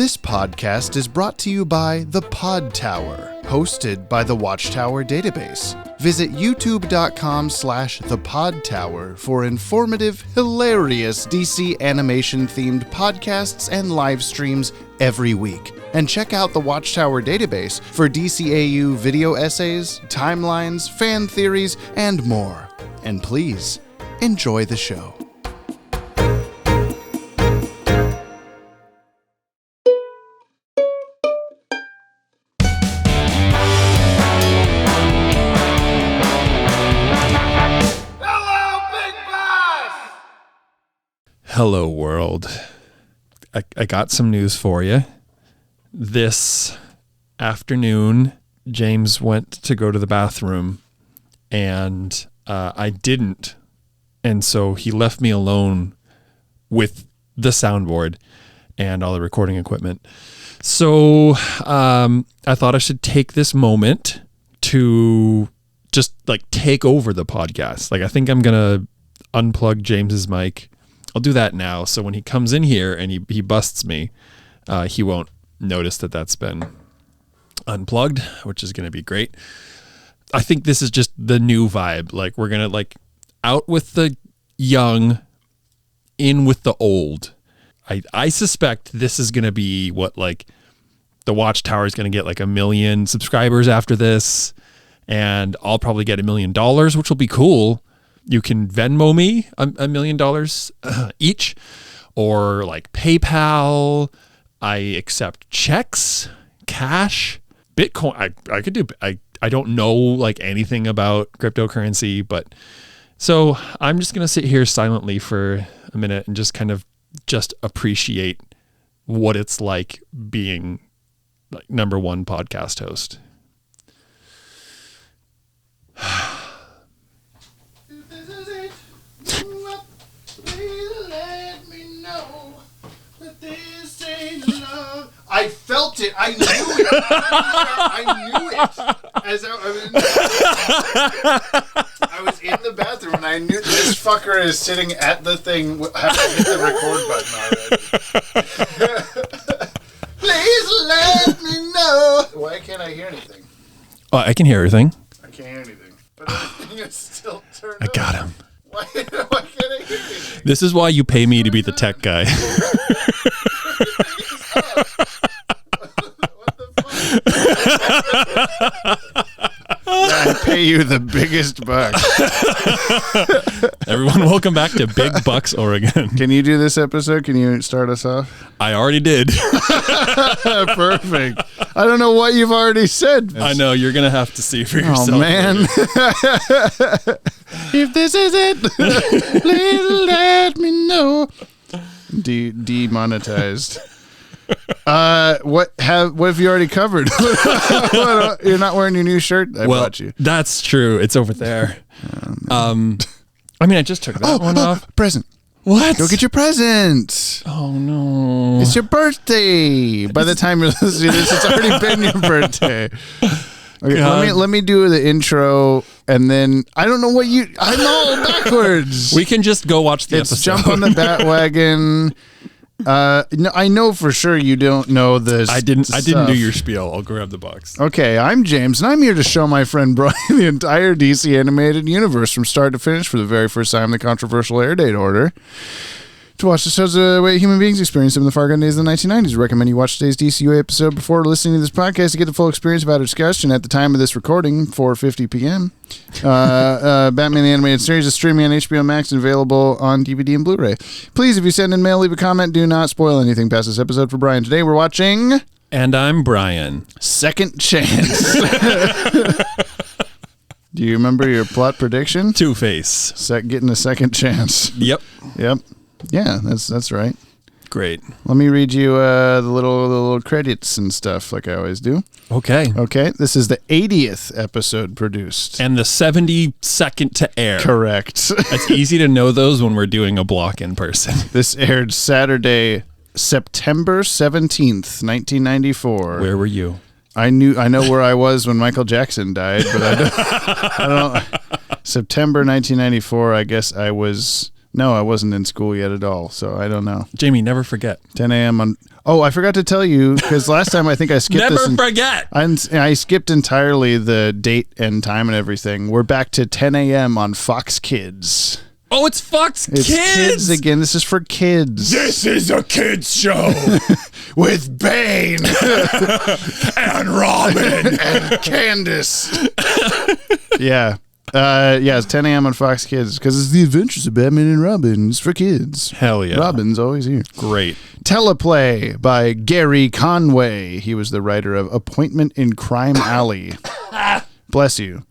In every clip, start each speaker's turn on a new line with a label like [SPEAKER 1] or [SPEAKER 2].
[SPEAKER 1] This podcast is brought to you by the Podtower, hosted by the Watchtower database. Visit youtube.com/thepodtower for informative, hilarious DC animation-themed podcasts and live streams every week. And check out the Watchtower database for DCAU video essays, timelines, fan theories, and more. And please, enjoy the show.
[SPEAKER 2] Hello, world. I got some news for you. This afternoon, James went to go to the bathroom, and I didn't. And so he left me alone with the soundboard and all the recording equipment. So I thought I should take this moment to just take over the podcast. I think I'm going to unplug James's mic. I'll do that now. So when he comes in here and he busts me, he won't notice that that's been unplugged, which is going to be great. I think this is just the new vibe. We're going to out with the young, in with the old. I suspect this is going to be what the Watchtower is going to get 1 million subscribers after this. And I'll probably get $1 million, which will be cool. You can Venmo me $1 million each, or PayPal. I accept checks, cash, Bitcoin. I could do. I don't know anything about cryptocurrency, but so I'm just gonna sit here silently for a minute and just kind of appreciate what it's like being number one podcast host.
[SPEAKER 1] I felt it. I knew it. I knew it. As I was in the bathroom and I knew this fucker is sitting at the thing. I have to hit the record button already. Please let me know. Why can't I hear anything?
[SPEAKER 2] Oh, I can hear everything.
[SPEAKER 1] I can't hear anything. But everything is still turned
[SPEAKER 2] I got him.
[SPEAKER 1] Why can't I hear anything?
[SPEAKER 2] This is why you pay me to be the tech guy.
[SPEAKER 1] I pay you the biggest bucks.
[SPEAKER 2] Everyone, welcome back to Big Bucks, Oregon.
[SPEAKER 1] Can you do this episode? Can you start us off?
[SPEAKER 2] I already did.
[SPEAKER 1] Perfect. I don't know what you've already said.
[SPEAKER 2] I know. You're going to have to see for yourself.
[SPEAKER 1] Oh, man. If this is it, please let me know. Demonetized. What have you already covered? You're not wearing your new shirt? I bought you.
[SPEAKER 2] That's true. It's over there. I just took that one off.
[SPEAKER 1] Present.
[SPEAKER 2] What?
[SPEAKER 1] Go get your present.
[SPEAKER 2] Oh, no.
[SPEAKER 1] It's your birthday. By the time you're listening to this, it's already been your birthday. Okay, let me do the intro, and then I don't know what I know backwards.
[SPEAKER 2] We can just go watch the episode.
[SPEAKER 1] Jump on the Bat-Wagon. No, I know for sure you don't know this.
[SPEAKER 2] I didn't do your spiel. I'll grab the box.
[SPEAKER 1] Okay, I'm James, and I'm here to show my friend Brian the entire DC animated universe from start to finish for the very first time. The controversial airdate order. To watch the shows the way human beings experience them in the far gone days of the 1990s. We recommend you watch today's DCAU episode before listening to this podcast to get the full experience about our discussion. At the time of this recording, 4:50 p.m. Batman the Animated Series is streaming on HBO Max and available on DVD and Blu-ray. Please, if you send in mail, leave a comment. Do not spoil anything past this episode for Brian. Today we're watching...
[SPEAKER 2] And I'm Brian.
[SPEAKER 1] Second Chance. Do you remember your plot prediction?
[SPEAKER 2] Two-Face.
[SPEAKER 1] Getting a second chance.
[SPEAKER 2] Yep.
[SPEAKER 1] Yeah, that's right.
[SPEAKER 2] Great.
[SPEAKER 1] Let me read you the little credits and stuff like I always do.
[SPEAKER 2] Okay.
[SPEAKER 1] This is the 80th episode produced.
[SPEAKER 2] And the 72nd to air.
[SPEAKER 1] Correct.
[SPEAKER 2] It's easy to know those when we're doing a block in person.
[SPEAKER 1] This aired Saturday, September 17th, 1994.
[SPEAKER 2] Where were you?
[SPEAKER 1] I know where I was when Michael Jackson died, but I don't September 1994, I guess I was No, I wasn't in school yet at all, so I don't know.
[SPEAKER 2] Jamie, never forget.
[SPEAKER 1] 10 a.m. on... Oh, I forgot to tell you, because last time I think I skipped this.
[SPEAKER 2] Never forget!
[SPEAKER 1] I skipped entirely the date and time and everything. We're back to 10 a.m. on Fox Kids.
[SPEAKER 2] Oh, it's Fox
[SPEAKER 1] It's kids again. This is for kids.
[SPEAKER 2] This is a kids show
[SPEAKER 1] With Bane
[SPEAKER 2] and Robin.
[SPEAKER 1] and Candace. Yeah. It's 10 a.m. on Fox Kids because it's the adventures of Batman and Robin. It's for kids.
[SPEAKER 2] Hell yeah.
[SPEAKER 1] Robin's always here.
[SPEAKER 2] Great.
[SPEAKER 1] Teleplay by Gary Conway. He was the writer of Appointment in Crime Alley. Bless you.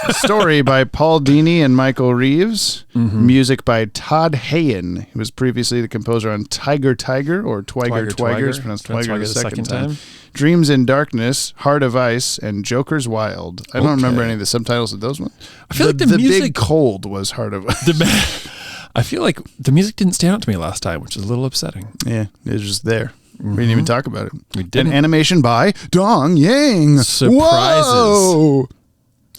[SPEAKER 1] A story by Paul Dini and Michael Reeves. Music by Todd Hayen. He was previously the composer on Tiger or Twiger. It's pronounced Twiger the second time. Dreams in Darkness, Heart of Ice, and Joker's Wild. I don't remember any of the subtitles of those ones.
[SPEAKER 2] I feel like the
[SPEAKER 1] music...
[SPEAKER 2] Big
[SPEAKER 1] Cold was Heart of Ice.
[SPEAKER 2] I feel like the music didn't stand out to me last time, which is a little upsetting.
[SPEAKER 1] Yeah, it was just there. We didn't even talk about it.
[SPEAKER 2] We didn't.
[SPEAKER 1] An animation by Dong Yang.
[SPEAKER 2] Surprises.
[SPEAKER 1] Whoa!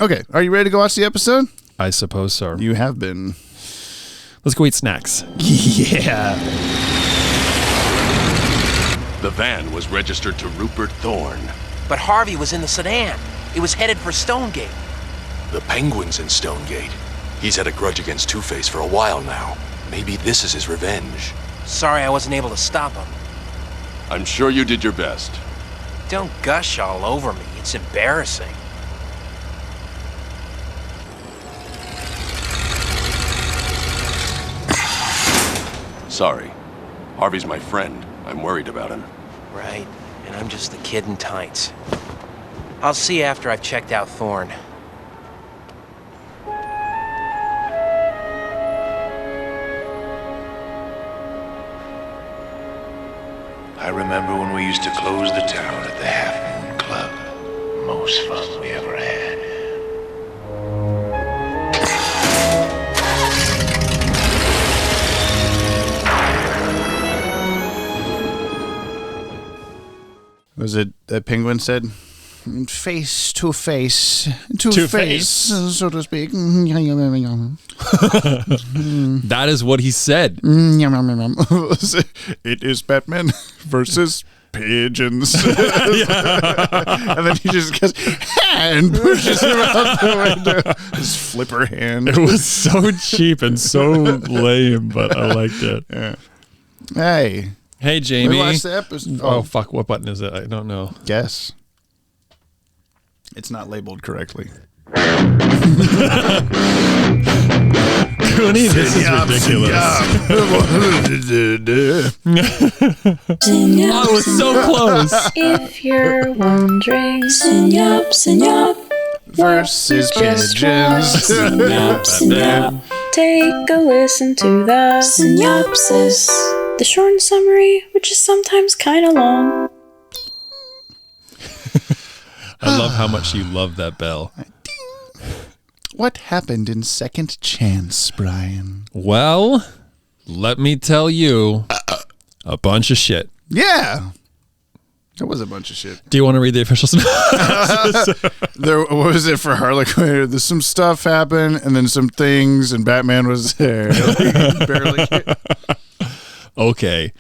[SPEAKER 1] Okay, are you ready to go watch the episode?
[SPEAKER 2] I suppose so.
[SPEAKER 1] You have been.
[SPEAKER 2] Let's go eat snacks.
[SPEAKER 1] Yeah.
[SPEAKER 3] The van was registered to Rupert Thorne.
[SPEAKER 4] But Harvey was in the sedan. It was headed for Stonegate.
[SPEAKER 3] The Penguin's in Stonegate. He's had a grudge against Two-Face for a while now. Maybe this is his revenge.
[SPEAKER 4] Sorry I wasn't able to stop him.
[SPEAKER 3] I'm sure you did your best.
[SPEAKER 4] Don't gush all over me. It's embarrassing.
[SPEAKER 3] Sorry. Harvey's my friend. I'm worried about him.
[SPEAKER 4] Right, and I'm just the kid in tights. I'll see you after I've checked out Thorne.
[SPEAKER 5] I remember when we used to close the town at the Half Moon Club. Most fun we ever had.
[SPEAKER 1] Was it that Penguin said? Face to face, so to speak.
[SPEAKER 2] That is what he said.
[SPEAKER 1] It is Batman versus pigeons. And then he just goes and pushes him out the window. His flipper hand.
[SPEAKER 2] It was so cheap and so lame, but I liked it.
[SPEAKER 1] Yeah. Hey.
[SPEAKER 2] Hey, Jamie.
[SPEAKER 1] We watched the episode.
[SPEAKER 2] Oh, fuck. What button is it? I don't know.
[SPEAKER 1] Guess. It's not labeled correctly.
[SPEAKER 2] Cooney, this is ridiculous. I was so close.
[SPEAKER 6] If you're wondering, Synyop
[SPEAKER 1] Versus pigeons.
[SPEAKER 6] Synyop. Take a listen to the synopsis. The short and summary, which is sometimes kind of long.
[SPEAKER 2] I love how much you love that bell.
[SPEAKER 1] What happened in Second Chance, Brian?
[SPEAKER 2] Well, let me tell you a bunch of shit.
[SPEAKER 1] Yeah. That was a bunch of shit.
[SPEAKER 2] Do you want to read the official synopsis?
[SPEAKER 1] What was it for Harley Quinn? There's some stuff happened, and then some things, and Batman was there. Barely.
[SPEAKER 2] Okay.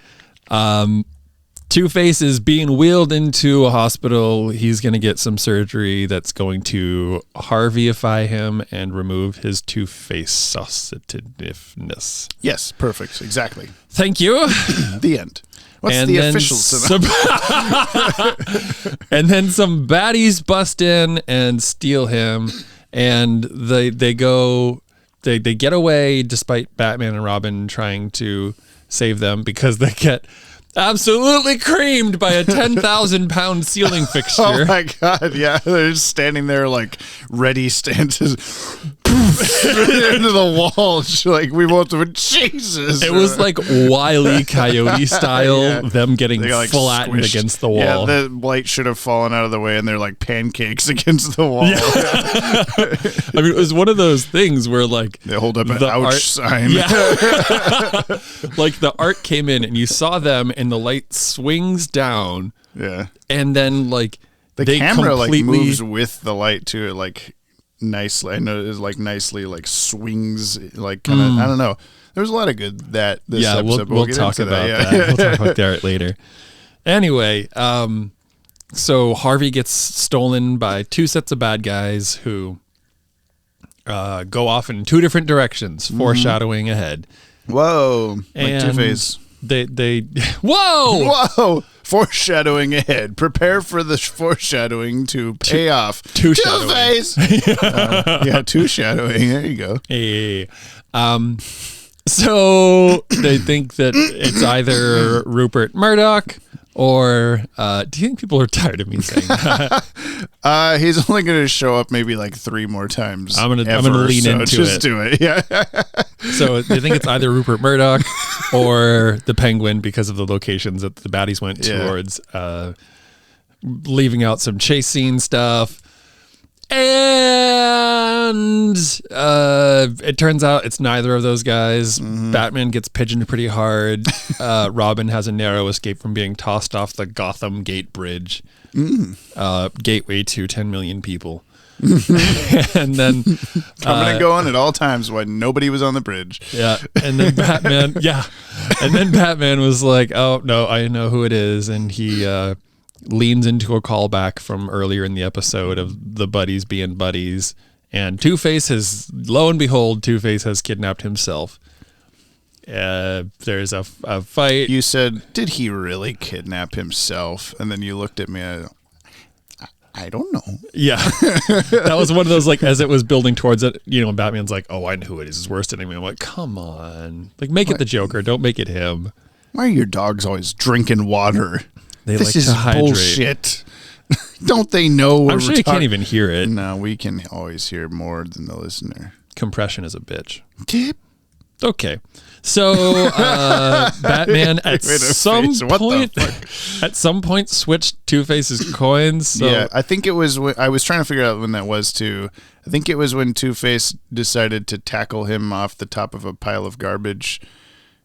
[SPEAKER 2] Two-Face is being wheeled into a hospital. He's going to get some surgery that's going to Harveyify him and remove his two-face-sensitiveness.
[SPEAKER 1] Yes, perfect. Exactly.
[SPEAKER 2] Thank you.
[SPEAKER 1] The end. What's
[SPEAKER 2] And
[SPEAKER 1] the
[SPEAKER 2] then
[SPEAKER 1] official synopsis?
[SPEAKER 2] And then some baddies bust in and steal him, and they get away despite Batman and Robin trying to save them because they get absolutely creamed by a 10,000-pound ceiling fixture.
[SPEAKER 1] Oh my god, yeah. They're just standing there like ready stances into the wall. Like, we want to, Jesus.
[SPEAKER 2] It was like Wile E. Coyote style,
[SPEAKER 1] Yeah.
[SPEAKER 2] them getting
[SPEAKER 1] They got, like,
[SPEAKER 2] flattened
[SPEAKER 1] squished.
[SPEAKER 2] against the wall.
[SPEAKER 1] Yeah, the light should have fallen out of the way and they're like pancakes against the wall.
[SPEAKER 2] I mean, it was one of those things where like
[SPEAKER 1] They hold up an
[SPEAKER 2] the
[SPEAKER 1] ouch
[SPEAKER 2] art-
[SPEAKER 1] sign.
[SPEAKER 2] Yeah. Like the art came in and you saw them and the light swings down
[SPEAKER 1] Yeah.
[SPEAKER 2] and then like
[SPEAKER 1] The
[SPEAKER 2] they
[SPEAKER 1] camera
[SPEAKER 2] completely
[SPEAKER 1] like moves with the light too, like nicely. I know it is like nicely like swings, like kind of. I don't know. There was a lot of good this
[SPEAKER 2] yeah,
[SPEAKER 1] episode.
[SPEAKER 2] we'll talk about that. We'll talk about that later. Anyway, so Harvey gets stolen by two sets of bad guys who go off in two different directions, foreshadowing ahead.
[SPEAKER 1] Whoa.
[SPEAKER 2] And
[SPEAKER 1] like Two-Face.
[SPEAKER 2] They whoa!
[SPEAKER 1] Foreshadowing ahead. Prepare for the foreshadowing to pay off.
[SPEAKER 2] Two-shadowing.
[SPEAKER 1] Yeah, two-shadowing. There you go.
[SPEAKER 2] Hey. So they think that it's either Rupert Murdoch or do you think people are tired of me saying that?
[SPEAKER 1] He's only going to show up maybe like 3 more times.
[SPEAKER 2] I'm gonna lean into
[SPEAKER 1] just
[SPEAKER 2] it.
[SPEAKER 1] do it. Yeah.
[SPEAKER 2] So they think it's either Rupert Murdoch or the Penguin because of the locations that the baddies went towards, leaving out some chase scene stuff. And it turns out it's neither of those guys. Batman gets pigeoned pretty hard. Robin has a narrow escape from being tossed off the Gotham Gate Bridge, gateway to 10 million people. And then
[SPEAKER 1] coming and going at all times when nobody was on the bridge.
[SPEAKER 2] Yeah. And then Batman, And then Batman was like, oh, no, I know who it is. And he leans into a callback from earlier in the episode of the buddies being buddies. And Two-Face lo and behold, Two-Face has kidnapped himself. There's a fight.
[SPEAKER 1] You said, did he really kidnap himself? And then you looked at me and I don't know.
[SPEAKER 2] Yeah. That was one of those, like, as it was building towards it, Batman's like, oh, I know who it is. His worst enemy. I'm like, come on. Like, make it the Joker. Don't make it him.
[SPEAKER 1] Why are your dogs always drinking water?
[SPEAKER 2] This
[SPEAKER 1] like
[SPEAKER 2] is
[SPEAKER 1] to hydrate. Bullshit. Don't they know?
[SPEAKER 2] I'm sure you can't even hear it.
[SPEAKER 1] No, we can always hear more than the listener.
[SPEAKER 2] Compression is a bitch. Okay. So Batman at some point switched Two-Face's coins. So.
[SPEAKER 1] Yeah, I think it was I was trying to figure out when that was too. I think it was when Two-Face decided to tackle him off the top of a pile of garbage,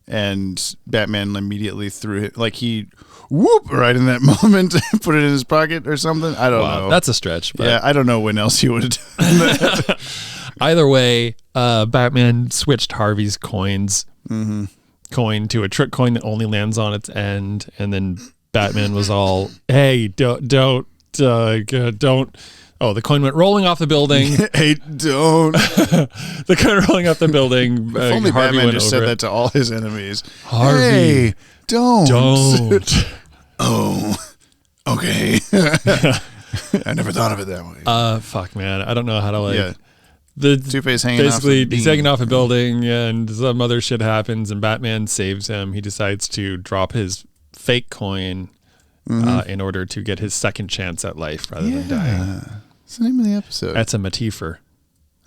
[SPEAKER 1] and Batman immediately threw it, like he right in that moment, put it in his pocket or something. I don't know.
[SPEAKER 2] That's a stretch. But.
[SPEAKER 1] Yeah, I don't know when else he would have done that.
[SPEAKER 2] Either way, Batman switched Harvey's coin to a trick coin that only lands on its end, and then Batman was all, "Hey, don't." Oh, the coin went rolling off the building.
[SPEAKER 1] Hey, don't.
[SPEAKER 2] The coin rolling off the building.
[SPEAKER 1] If only Harvey Batman just said that to all his enemies.
[SPEAKER 2] Harvey,
[SPEAKER 1] hey, don't. Oh, okay. I never thought of it that way.
[SPEAKER 2] Fuck, man. I don't know how to like.
[SPEAKER 1] Yeah.
[SPEAKER 2] The
[SPEAKER 1] Two-Face hanging
[SPEAKER 2] basically
[SPEAKER 1] off
[SPEAKER 2] he's hanging off a building and some other shit happens and Batman saves him. He decides to drop his fake coin in order to get his second chance at life rather than dying.
[SPEAKER 1] What's the name of the episode?
[SPEAKER 2] That's a Matifer.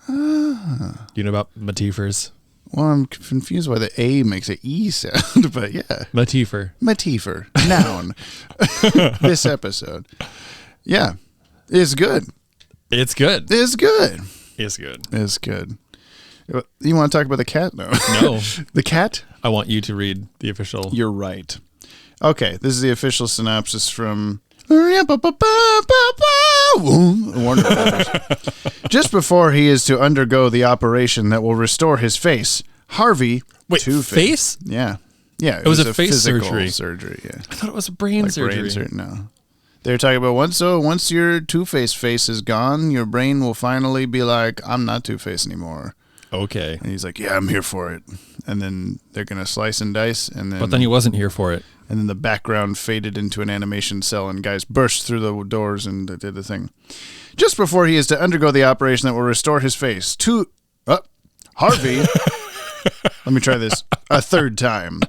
[SPEAKER 2] Do you know about Matifers?
[SPEAKER 1] Well, I'm confused why the A makes an E sound, but yeah.
[SPEAKER 2] Matifer.
[SPEAKER 1] Noun. This episode. Yeah. It's good.
[SPEAKER 2] It's good.
[SPEAKER 1] It's good.
[SPEAKER 2] It's good.
[SPEAKER 1] It's good. You want to talk about the cat? No. The cat?
[SPEAKER 2] I want you to read the official.
[SPEAKER 1] You're right. Okay, this is the official synopsis from Warner Brothers. Just before he is to undergo the operation that will restore his face, Harvey...
[SPEAKER 2] Wait, face?
[SPEAKER 1] Yeah. Yeah,
[SPEAKER 2] it was a face
[SPEAKER 1] physical
[SPEAKER 2] surgery.
[SPEAKER 1] Yeah.
[SPEAKER 2] I thought it was a brain surgery.
[SPEAKER 1] No. They're talking about once your Two-Face face is gone, your brain will finally be like, I'm not Two-Face anymore.
[SPEAKER 2] Okay.
[SPEAKER 1] And he's like, yeah, I'm here for it. And then they're going to slice and dice.
[SPEAKER 2] But then he wasn't here for it.
[SPEAKER 1] And then the background faded into an animation cell and guys burst through the doors and did the thing. Just before he is to undergo the operation that will restore his face, Harvey... Let me try this a third time.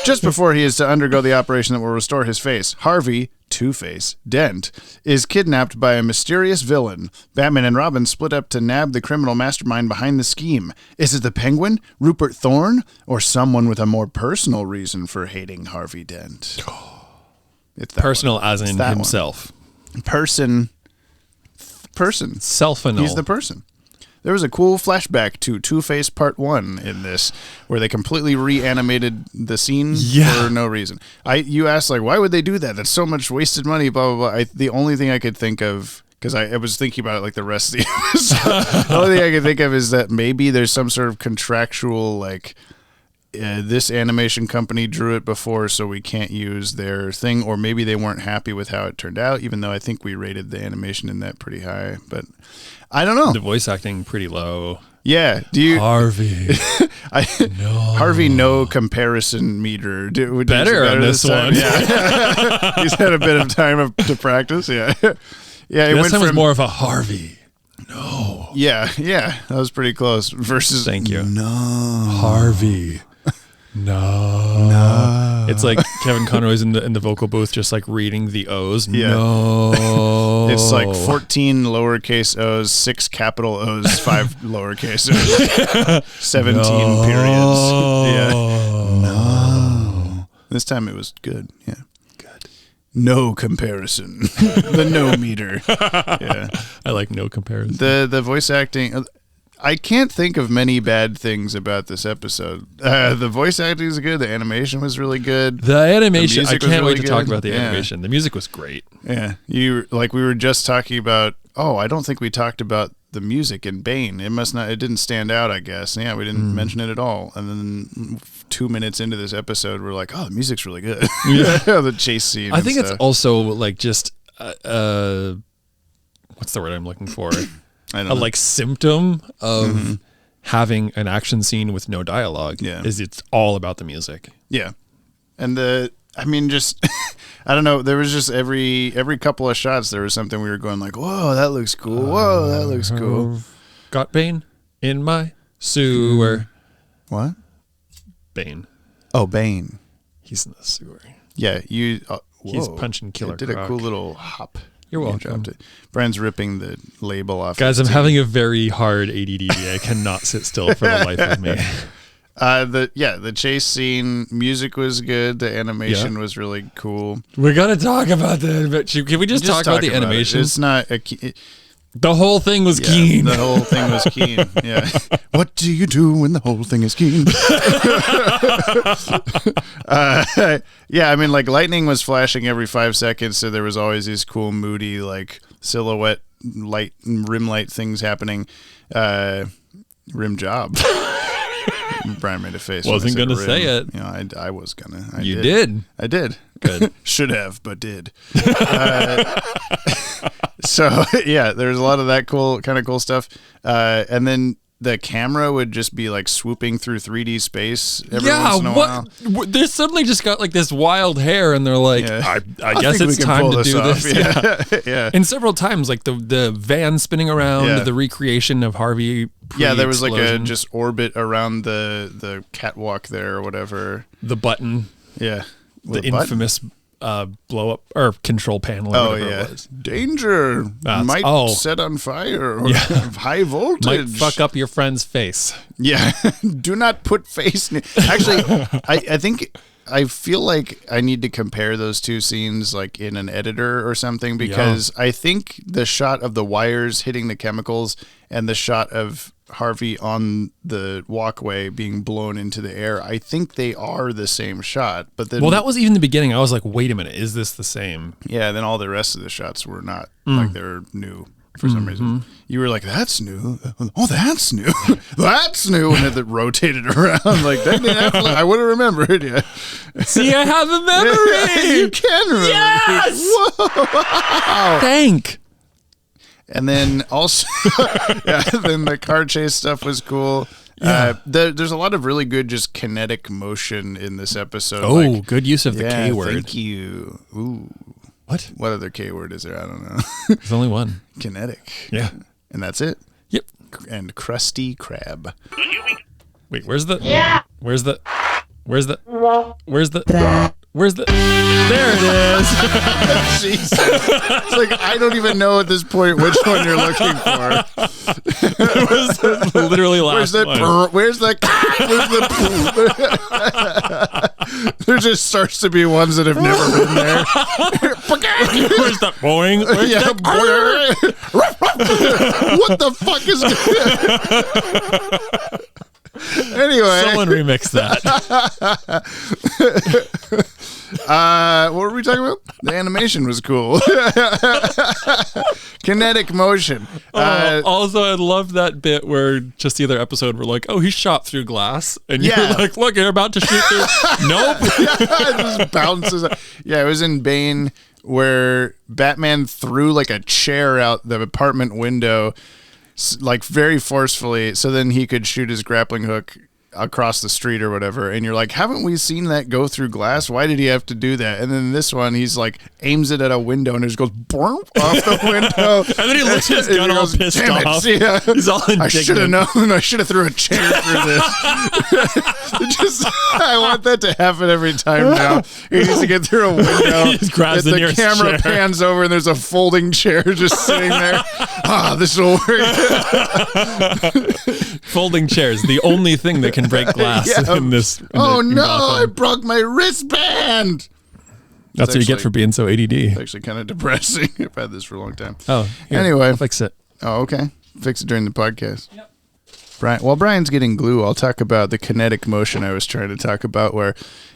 [SPEAKER 1] Just before he is to undergo the operation that will restore his face, Harvey, Two-Face, Dent, is kidnapped by a mysterious villain. Batman and Robin split up to nab the criminal mastermind behind the scheme. Is it the Penguin, Rupert Thorne, or someone with a more personal reason for hating Harvey Dent?
[SPEAKER 2] It's personal as in himself.
[SPEAKER 1] Person.
[SPEAKER 2] Self-anal.
[SPEAKER 1] He's the person. There was a cool flashback to Two-Face Part 1 in this, where they completely reanimated the scene for no reason. You asked, like, why would they do that? That's so much wasted money, blah, blah, blah. The only thing I could think of, because I was thinking about it like the rest of the episode, the only thing I could think of is that maybe there's some sort of contractual, like, this animation company drew it before, so we can't use their thing, or maybe they weren't happy with how it turned out, even though I think we rated the animation in that pretty high. But I don't know.
[SPEAKER 2] The voice acting pretty low.
[SPEAKER 1] Yeah. Do you
[SPEAKER 2] Harvey?
[SPEAKER 1] Harvey, no comparison meter.
[SPEAKER 2] Better on this one.
[SPEAKER 1] Yeah. He's had a bit of time to practice. Yeah. Yeah.
[SPEAKER 2] This time was more of a Harvey. No.
[SPEAKER 1] Yeah. That was pretty close. Versus.
[SPEAKER 2] Thank you.
[SPEAKER 1] No.
[SPEAKER 2] Harvey. No. It's like Kevin Conroy's in the vocal booth, just like reading the O's.
[SPEAKER 1] Yeah.
[SPEAKER 2] No.
[SPEAKER 1] It's like 14 lowercase O's, 6 capital O's, 5 lowercase O's, 17 periods. Yeah. No. This time it was good. Yeah. Good. No comparison. The no meter. Yeah.
[SPEAKER 2] I like no comparison.
[SPEAKER 1] The voice acting. I can't think of many bad things about this episode. The voice acting is good. The animation was really good.
[SPEAKER 2] The animation, I can't wait to
[SPEAKER 1] good.
[SPEAKER 2] talk about the animation. The music was great.
[SPEAKER 1] Yeah. We were just talking about, I don't think we talked about the music in Bane. It didn't stand out, I guess. Yeah, we didn't mention it at all. And then 2 minutes into this episode, we're like, the music's really good. Yeah. The chase scene.
[SPEAKER 2] I think it's also like just, what's the word I'm looking for?
[SPEAKER 1] I don't know.
[SPEAKER 2] Like symptom of having an action scene with no dialogue is it's all about the music.
[SPEAKER 1] Yeah. And just I don't know, there was just every couple of shots there was something we were going like, whoa, that looks cool. Whoa, that looks cool.
[SPEAKER 2] Got Bane in my sewer.
[SPEAKER 1] What?
[SPEAKER 2] Bane.
[SPEAKER 1] Oh, Bane.
[SPEAKER 2] He's in the sewer.
[SPEAKER 1] Yeah, he's
[SPEAKER 2] punching Killer
[SPEAKER 1] Croc. Did a cool little hop.
[SPEAKER 2] You're welcome.
[SPEAKER 1] Brian's ripping the label off.
[SPEAKER 2] Guys, I'm having a very hard ADD. I cannot sit still for the life of me.
[SPEAKER 1] The chase scene, music was good. The animation was really cool.
[SPEAKER 2] We got to talk about that. But can we just talk about the animation?
[SPEAKER 1] It's not
[SPEAKER 2] the whole thing was keen.
[SPEAKER 1] The whole thing was keen. Yeah. What do you do when the whole thing is keen? Yeah, I mean, like lightning was flashing every 5 seconds, so there was always these cool, moody, like silhouette light, rim light things happening. Rim job. Brian made a face.
[SPEAKER 2] Wasn't going to say it.
[SPEAKER 1] You know, I was going to.
[SPEAKER 2] You did.
[SPEAKER 1] I did.
[SPEAKER 2] Good.
[SPEAKER 1] Should have, but did. So, yeah, there's a lot of that kind of cool stuff. And then the camera would just be like swooping through 3D space every once in a while.
[SPEAKER 2] They suddenly just got like this wild hair and they're like, I guess it's time to do this.
[SPEAKER 1] Yeah.
[SPEAKER 2] And several times, like the van spinning around, the recreation of Harvey.
[SPEAKER 1] Yeah, there was like a just orbit around the catwalk there or whatever.
[SPEAKER 2] The button.
[SPEAKER 1] Yeah.
[SPEAKER 2] The infamous blow up or control panel. Or whatever it was.
[SPEAKER 1] Danger might set on fire or high voltage.
[SPEAKER 2] Might fuck up your friend's face.
[SPEAKER 1] Yeah. Do not put face. Actually, I feel like I need to compare those two scenes like in an editor or something because I think the shot of the wires hitting the chemicals and the shot of Harvey on the walkway being blown into the air, I think they are the same shot. But then,
[SPEAKER 2] that was even the beginning. I was like, wait a minute, is this the same?
[SPEAKER 1] Yeah, then all the rest of the shots were not like they're new for some reason. You were like, that's new. Oh, that's new. That's new. And it rotated around like that. I would have remembered. Yeah.
[SPEAKER 2] See, I have a memory.
[SPEAKER 1] You can remember.
[SPEAKER 2] Yes.
[SPEAKER 1] Whoa.
[SPEAKER 2] Thank.
[SPEAKER 1] And then also, then the car chase stuff was cool. Yeah. There's a lot of really good just kinetic motion in this episode.
[SPEAKER 2] Oh, good use of the K word.
[SPEAKER 1] Thank you. Ooh.
[SPEAKER 2] What
[SPEAKER 1] other K word is there? I don't know.
[SPEAKER 2] There's only one.
[SPEAKER 1] Kinetic.
[SPEAKER 2] Yeah.
[SPEAKER 1] And that's it.
[SPEAKER 2] Yep.
[SPEAKER 1] And Krusty Krab.
[SPEAKER 2] Wait, where's the? There it is.
[SPEAKER 1] Jesus. It's like, I don't even know at this point which one you're looking for.
[SPEAKER 2] It was literally last one.
[SPEAKER 1] Where's the there just starts to be ones that have never been there.
[SPEAKER 2] Where's that boing?
[SPEAKER 1] What the fuck is Anyway.
[SPEAKER 2] Someone remixed that.
[SPEAKER 1] What were we talking about? The animation was cool. Kinetic motion.
[SPEAKER 2] Also, I love that bit where just the other episode we're like, oh, he shot through glass. And you're like, look, you're about to shoot through. Nope.
[SPEAKER 1] It just bounces. Yeah, it was in Bane where Batman threw like a chair out the apartment window, like very forcefully, so then he could shoot his grappling hook across the street or whatever. And you're like, haven't we seen that go through glass? Why did he have to do that? And then this one, he's like, aims it at a window and it just goes boom off the window.
[SPEAKER 2] And then he looks at his gun all pissed off.
[SPEAKER 1] Yeah.
[SPEAKER 2] He's all indignant.
[SPEAKER 1] I should have known. I should have threw a chair through this. I want that to happen every time now. He needs to get through a window.
[SPEAKER 2] He just grabs the nearest
[SPEAKER 1] camera
[SPEAKER 2] chair.
[SPEAKER 1] pans over and there's a folding chair just sitting there. This will work.
[SPEAKER 2] Folding chairs, the only thing that can break glass in this.
[SPEAKER 1] Oh no,
[SPEAKER 2] Gotham.
[SPEAKER 1] I broke my wristband.
[SPEAKER 2] That's what you get for being so ADD.
[SPEAKER 1] It's actually kind of depressing. I've had this for a long time.
[SPEAKER 2] Oh, here,
[SPEAKER 1] anyway,
[SPEAKER 2] I'll fix it.
[SPEAKER 1] Oh, okay. Fix it during the podcast. Yep. Brian, while Brian's getting glue, I'll talk about the kinetic motion I was trying to talk about, where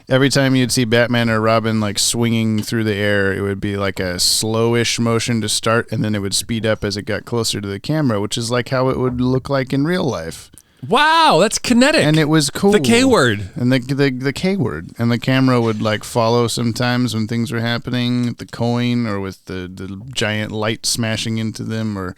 [SPEAKER 1] every time you'd see Batman or Robin like swinging through the air, it would be like a slowish motion to start, and then it would speed up as it got closer to the camera, which is like how it would look like in real life.
[SPEAKER 2] Wow, that's kinetic.
[SPEAKER 1] And it was cool.
[SPEAKER 2] The K word.
[SPEAKER 1] And the K word. And the camera would like follow sometimes when things were happening, the coin or with the giant light smashing into them or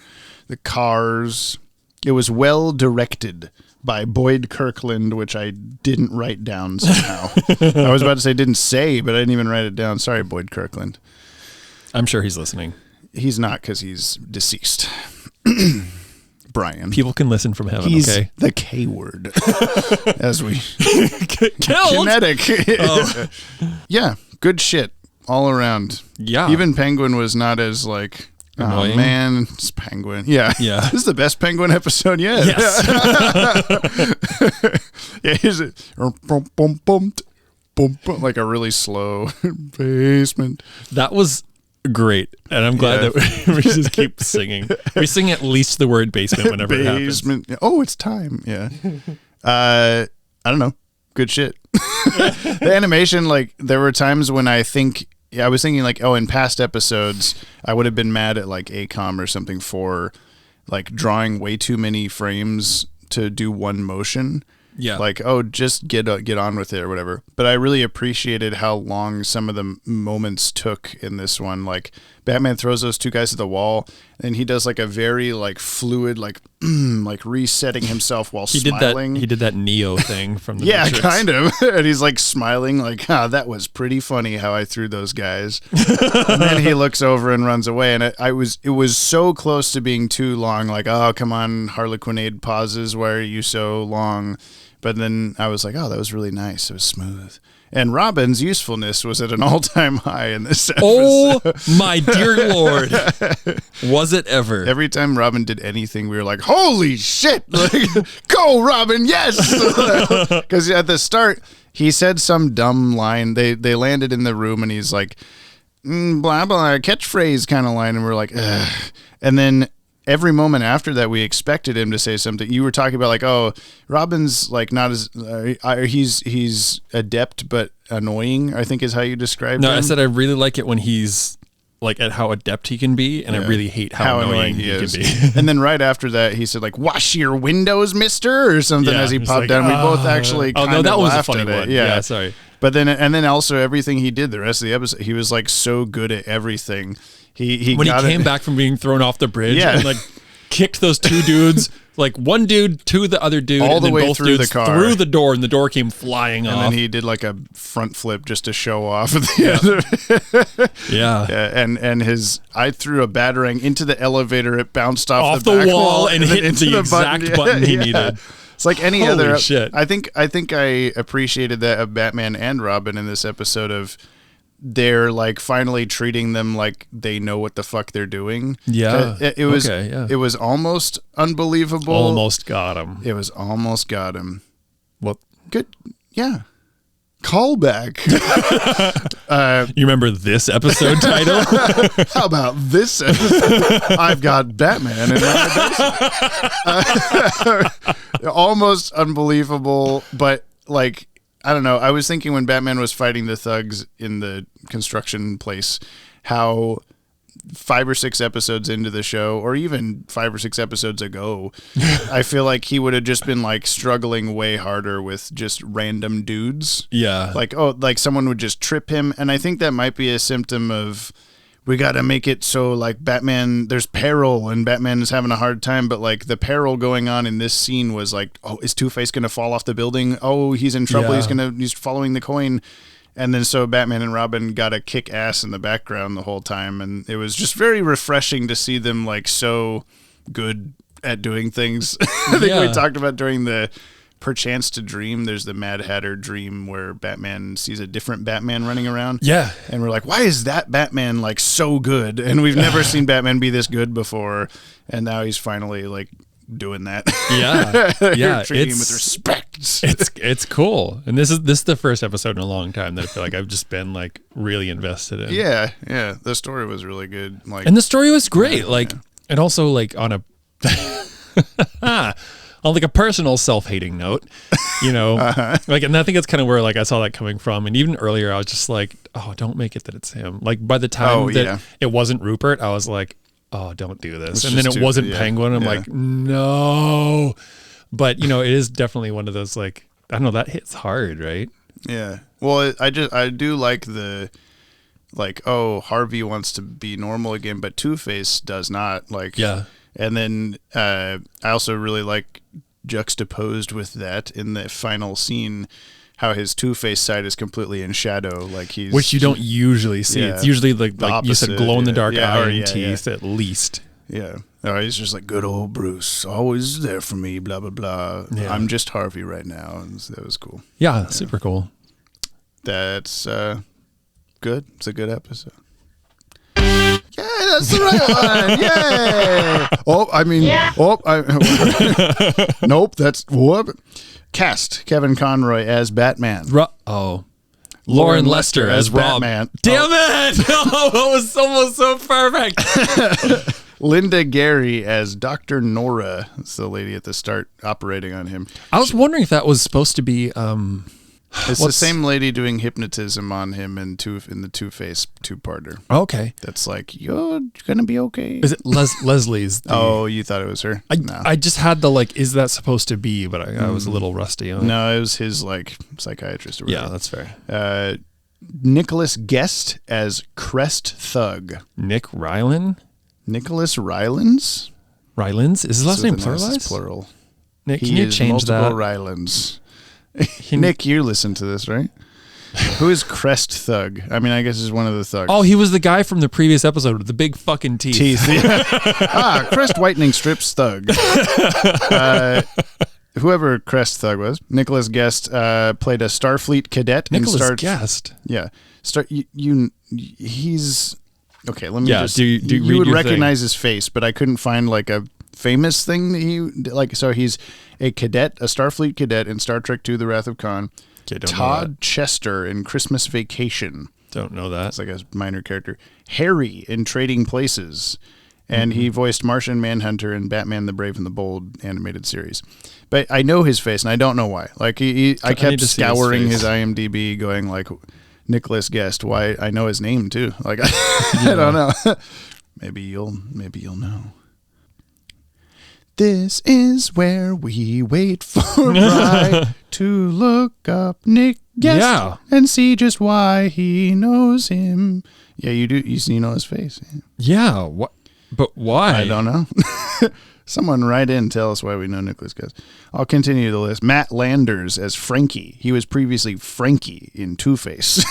[SPEAKER 1] the cars. It was well directed by Boyd Kirkland, which I didn't write down somehow. I was about to say didn't say, but I didn't even write it down. Sorry, Boyd Kirkland.
[SPEAKER 2] I'm sure he's listening.
[SPEAKER 1] He's not because he's deceased. Brian.
[SPEAKER 2] People can listen from heaven,
[SPEAKER 1] He's
[SPEAKER 2] okay?
[SPEAKER 1] the K word. As we...
[SPEAKER 2] Killed!
[SPEAKER 1] Kinetic. Yeah, good shit all around.
[SPEAKER 2] Yeah.
[SPEAKER 1] Even Penguin was not as like...
[SPEAKER 2] Annoying.
[SPEAKER 1] Oh man, it's Penguin. Yeah. This is the best Penguin episode yet.
[SPEAKER 2] Yes.
[SPEAKER 1] Yeah, here's it. Like a really slow basement.
[SPEAKER 2] That was great. And I'm glad that we just keep singing. We sing at least the word basement whenever it happens.
[SPEAKER 1] Basement. Oh, it's time. Yeah. I don't know. Good shit. The animation, like there were times when I was thinking like, oh, in past episodes, I would have been mad at like ACOM or something for like drawing way too many frames to do one motion.
[SPEAKER 2] Yeah.
[SPEAKER 1] Like, oh, just get on with it or whatever. But I really appreciated how long some of the moments took in this one. Like Batman throws those two guys to the wall and he does like a very like fluid, like like resetting himself while smiling.
[SPEAKER 2] He did that Neo thing from the
[SPEAKER 1] yeah,
[SPEAKER 2] Matrix.
[SPEAKER 1] kind of. And he's like smiling like, that was pretty funny how I threw those guys. And then he looks over and runs away. And it was so close to being too long. Like, oh, come on, Harlequinade pauses. Why are you so long? But then I was like, oh, that was really nice. It was smooth. And Robin's usefulness was at an all-time high in this episode.
[SPEAKER 2] Oh, my dear Lord. Was it ever?
[SPEAKER 1] Every time Robin did anything, we were like, holy shit. Like, go, Robin, yes. Because at the start, he said some dumb line. They landed in the room, and he's like, blah, blah, catchphrase kind of line. And we're like, ugh. And then every moment after that, we expected him to say something. You were talking about like, oh, Robin's like not as he's adept but annoying, I think is how you described him.
[SPEAKER 2] No, I said I really like it when he's like at how adept he can be, and I really hate how annoying he can be.
[SPEAKER 1] And then right after that, he said like, "Wash your windows, Mister," or something as he popped
[SPEAKER 2] like,
[SPEAKER 1] down. We both actually kind of
[SPEAKER 2] that was a
[SPEAKER 1] laughed
[SPEAKER 2] funny
[SPEAKER 1] at
[SPEAKER 2] one.
[SPEAKER 1] it. Yeah,
[SPEAKER 2] sorry.
[SPEAKER 1] But then also everything he did the rest of the episode, he was like so good at everything. He
[SPEAKER 2] when he came back from being thrown off the bridge and like kicked those two dudes, like one dude to the other dude,
[SPEAKER 1] all
[SPEAKER 2] and
[SPEAKER 1] the
[SPEAKER 2] then
[SPEAKER 1] way
[SPEAKER 2] both
[SPEAKER 1] through
[SPEAKER 2] dudes
[SPEAKER 1] the car,
[SPEAKER 2] through the door, and the door came flying off.
[SPEAKER 1] And then he did like a front flip just to show off the other.
[SPEAKER 2] Yeah.
[SPEAKER 1] And I threw a batarang into the elevator. It bounced off
[SPEAKER 2] the
[SPEAKER 1] back
[SPEAKER 2] wall and hit
[SPEAKER 1] into
[SPEAKER 2] the exact button he needed.
[SPEAKER 1] It's like any
[SPEAKER 2] Holy
[SPEAKER 1] other.
[SPEAKER 2] Shit.
[SPEAKER 1] I think I appreciated that of Batman and Robin in this episode of they're like finally treating them like they know what the fuck they're doing.
[SPEAKER 2] Yeah.
[SPEAKER 1] It was it was almost unbelievable.
[SPEAKER 2] Almost got him.
[SPEAKER 1] It was almost got him.
[SPEAKER 2] Well,
[SPEAKER 1] good. Yeah. Callback.
[SPEAKER 2] You remember this episode title?
[SPEAKER 1] How about this episode? I've got Batman in my basement. Almost unbelievable, but like, I don't know. I was thinking when Batman was fighting the thugs in the construction place, how 5 or 6 episodes into the show, or even 5 or 6 episodes ago, I feel like he would have just been like struggling way harder with just random dudes.
[SPEAKER 2] Yeah.
[SPEAKER 1] Like someone would just trip him. And I think that might be a symptom of, we got to make it so like Batman, there's peril and Batman is having a hard time. But like the peril going on in this scene was like, oh, is Two-Face going to fall off the building? Oh, he's in trouble.
[SPEAKER 2] Yeah.
[SPEAKER 1] He's following the coin. And then so Batman and Robin got to kick ass in the background the whole time. And it was just very refreshing to see them like so good at doing things. I think we talked about during the Perchance to Dream, there's the Mad Hatter dream where Batman sees a different Batman running around.
[SPEAKER 2] Yeah.
[SPEAKER 1] And we're like, why is that Batman like so good? And we've never seen Batman be this good before. And now he's finally like doing that.
[SPEAKER 2] Yeah. Yeah.
[SPEAKER 1] Treating him with respect.
[SPEAKER 2] It's cool. And this is the first episode in a long time that I feel like I've just been like really invested in.
[SPEAKER 1] Yeah. Yeah. The story was really good. Like,
[SPEAKER 2] and the story was great. Like, and also like on a on like a personal self-hating note, you know, like, and I think that's kind of where like I saw that coming from. And even earlier, I was just like, oh, don't make it that it's him. Like by the time it wasn't Rupert, I was like, oh, don't do this. And then it wasn't Penguin. I'm like, no. But you know, it is definitely one of those like, I don't know, that hits hard, right?
[SPEAKER 1] Yeah. Well, I do like the, like, oh, Harvey wants to be normal again, but Two-Face does not. Like,
[SPEAKER 2] yeah.
[SPEAKER 1] And then I also really like juxtaposed with that in the final scene, how his Two-Face side is completely in shadow, like
[SPEAKER 2] which you don't usually see.
[SPEAKER 1] Yeah,
[SPEAKER 2] it's usually like
[SPEAKER 1] opposite,
[SPEAKER 2] you said, glow in the dark eye and teeth
[SPEAKER 1] yeah.
[SPEAKER 2] at least.
[SPEAKER 1] Yeah. Oh, he's just like, good old Bruce, always there for me, blah, blah, blah. Yeah. I'm just Harvey right now. And that was cool.
[SPEAKER 2] Yeah, super cool.
[SPEAKER 1] That's good. It's a good episode. Yeah, that's the right one. Yay! Nope. That's whoop. Cast Kevin Conroy as Batman.
[SPEAKER 2] Lauren Lester as Rob.
[SPEAKER 1] Batman.
[SPEAKER 2] Damn it! Oh, that was almost so perfect.
[SPEAKER 1] Linda Gary as Dr. Nora. That's the lady at the start operating on him.
[SPEAKER 2] I was wondering if that was supposed to be.
[SPEAKER 1] It's the same lady doing hypnotism on him in the Two-Face two-parter.
[SPEAKER 2] Okay.
[SPEAKER 1] That's like, you're going to be okay.
[SPEAKER 2] Is it Leslie's?
[SPEAKER 1] Oh, you thought it was her? No.
[SPEAKER 2] I just had the like, is that supposed to be? But I was a little rusty on it.
[SPEAKER 1] No, it was his like psychiatrist or whatever.
[SPEAKER 2] Yeah, that's fair.
[SPEAKER 1] Nicholas Guest as Crest Thug.
[SPEAKER 2] Nick Rylan?
[SPEAKER 1] Nicholas Rylans?
[SPEAKER 2] Rylans? Is his last name pluralized?
[SPEAKER 1] It's plural.
[SPEAKER 2] Nick, can you change that?
[SPEAKER 1] Rylans. Nick, you listen to this, right? Who is Crest Thug? I mean, I guess he's one of the thugs.
[SPEAKER 2] Oh, he was the guy from the previous episode with the big fucking teeth.
[SPEAKER 1] Yeah. Crest Whitening Strips Thug. Whoever Crest Thug was. Nicholas Guest played a Starfleet cadet.
[SPEAKER 2] Nicholas Guest?
[SPEAKER 1] Yeah. He's... Okay, let me just...
[SPEAKER 2] you
[SPEAKER 1] would recognize his face, but I couldn't find like a famous thing that he... like. So he's a cadet, a Starfleet cadet in Star Trek II, The Wrath of Khan.
[SPEAKER 2] Okay,
[SPEAKER 1] Todd Chester in Christmas Vacation.
[SPEAKER 2] Don't know that.
[SPEAKER 1] It's like a minor character. Harry in Trading Places. And he voiced Martian Manhunter in Batman the Brave and the Bold animated series. But I know his face, and I don't know why. Like I kept scouring his IMDb going like, Nicholas Guest. Why? I know his name too. Like I don't know. Maybe you'll know. This is where we wait for Bri to look up Nick Guest and see just why he knows him. Yeah, you do. You know his face.
[SPEAKER 2] Yeah. What? But why?
[SPEAKER 1] I don't know. Someone write in, tell us why we know Nicholas Guest. I'll continue the list. Matt Landers as Frankie. He was previously Frankie in Two-Face.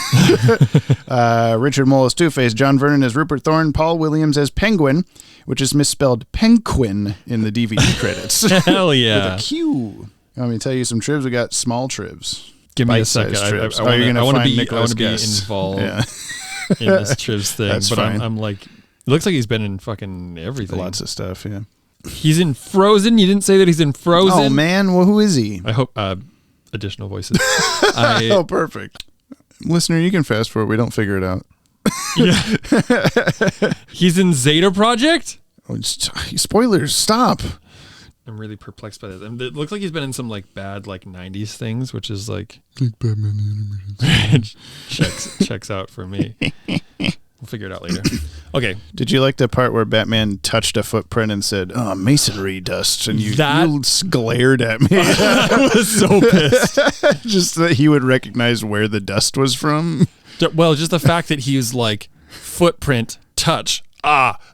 [SPEAKER 1] Richard Mole as Two-Face. John Vernon as Rupert Thorne. Paul Williams as Penguin, which is misspelled Penguin in the DVD credits.
[SPEAKER 2] Hell yeah.
[SPEAKER 1] With a Q. Let me tell you some trivs. We got small trivs.
[SPEAKER 2] Give me a second. I want to be involved in this trivs thing.
[SPEAKER 1] That's
[SPEAKER 2] but
[SPEAKER 1] fine.
[SPEAKER 2] I'm like, it looks like he's been in fucking everything.
[SPEAKER 1] Lots of stuff, yeah.
[SPEAKER 2] He's in Frozen. You didn't say that he's in Frozen.
[SPEAKER 1] Oh, man. Well, who is he?
[SPEAKER 2] I hope additional voices.
[SPEAKER 1] Oh, perfect. Listener, you can fast forward. We don't figure it out.
[SPEAKER 2] Yeah. He's in Zeta Project?
[SPEAKER 1] Oh, spoilers. Stop.
[SPEAKER 2] I'm really perplexed by this. It looks like he's been in some like bad like 90s things, which is like
[SPEAKER 1] Batman the Animated
[SPEAKER 2] checks out for me. We'll figure it out later. Okay.
[SPEAKER 1] Did you like the part where Batman touched a footprint and said, "Oh, masonry dust," and you glared at me?
[SPEAKER 2] I was so pissed.
[SPEAKER 1] Just that he would recognize where the dust was from.
[SPEAKER 2] Well, just the fact that he was like, footprint, touch,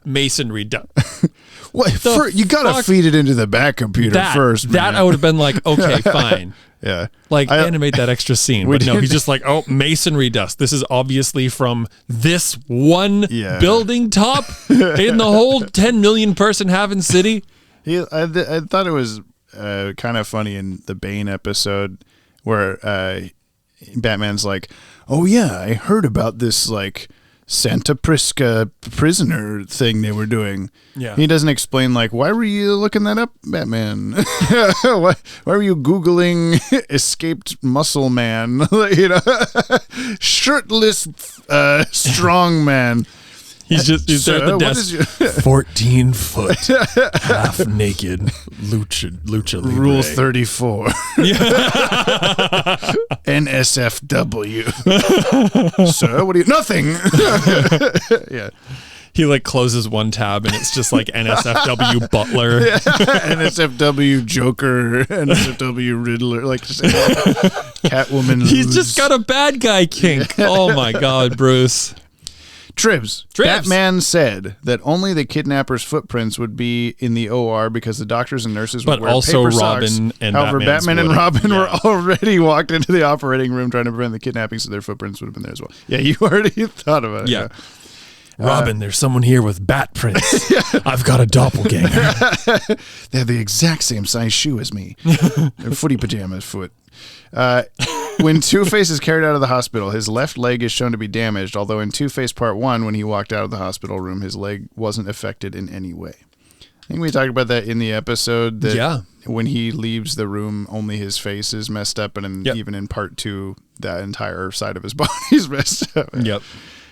[SPEAKER 2] masonry dust.
[SPEAKER 1] What? You gotta feed it into the back computer first. Man.
[SPEAKER 2] That I would have been like, okay, fine.
[SPEAKER 1] Yeah.
[SPEAKER 2] Like, animate that extra scene. But no, he's just like, oh, masonry dust. This is obviously from this one building top in the whole 10 million person having city.
[SPEAKER 1] I thought it was kind of funny in the Bane episode where Batman's like, oh, yeah, I heard about this, like, Santa Prisca prisoner thing they were doing.
[SPEAKER 2] Yeah.
[SPEAKER 1] He doesn't explain, like, why were you looking that up, Batman? why were you Googling escaped muscle man? You know, shirtless strong man.
[SPEAKER 2] He's there at the desk. 14 foot, half naked, lucha libre.
[SPEAKER 1] Rule 34. NSFW. Sir, what do you? Nothing. Yeah.
[SPEAKER 2] He like closes one tab and it's just like NSFW Butler.
[SPEAKER 1] NSFW Joker, NSFW Riddler, like Catwoman.
[SPEAKER 2] He's just got a bad guy kink. Oh my God, Bruce.
[SPEAKER 1] Tribs. Batman said that only the kidnapper's footprints would be in the OR because the doctors and nurses would wear
[SPEAKER 2] also
[SPEAKER 1] paper
[SPEAKER 2] Robin
[SPEAKER 1] socks.
[SPEAKER 2] and
[SPEAKER 1] However,
[SPEAKER 2] Batman's
[SPEAKER 1] Batman and Robin were already walked into the operating room trying to prevent the kidnapping, so their footprints would have been there as well. Yeah, you already thought about it.
[SPEAKER 2] Yeah. Robin, there's someone here with bat prints. I've got a doppelganger.
[SPEAKER 1] They have the exact same size shoe as me. Footy pajamas foot. When Two-Face is carried out of the hospital, his left leg is shown to be damaged, although in Two-Face Part 1, when he walked out of the hospital room, his leg wasn't affected in any way. I think we talked about that in the episode, that when he leaves the room, only his face is messed up, and even in Part 2, that entire side of his body is messed up.
[SPEAKER 2] Yep.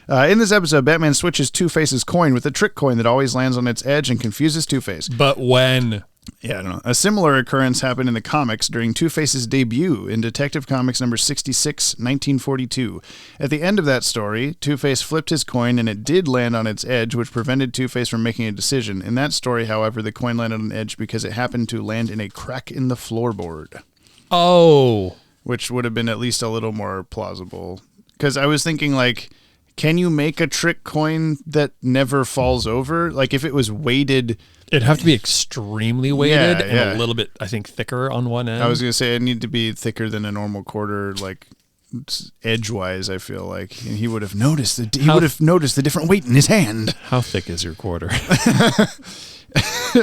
[SPEAKER 1] In this episode, Batman switches Two-Face's coin with a trick coin that always lands on its edge and confuses Two-Face.
[SPEAKER 2] But when?
[SPEAKER 1] Yeah, I don't know. A similar occurrence happened in the comics during Two-Face's debut in Detective Comics number 66, 1942. At the end of that story, Two-Face flipped his coin and it did land on its edge, which prevented Two-Face from making a decision. In that story, however, the coin landed on an edge because it happened to land in a crack in the floorboard.
[SPEAKER 2] Oh.
[SPEAKER 1] Which would have been at least a little more plausible. Because I was thinking, like, can you make a trick coin that never falls over? Like, if it was weighted...
[SPEAKER 2] It'd have to be extremely weighted and a little bit, I think, thicker on one end.
[SPEAKER 1] I was going to say it need to be thicker than a normal quarter, like edgewise, I feel like. And he would have noticed the different weight in his hand.
[SPEAKER 2] How thick is your quarter?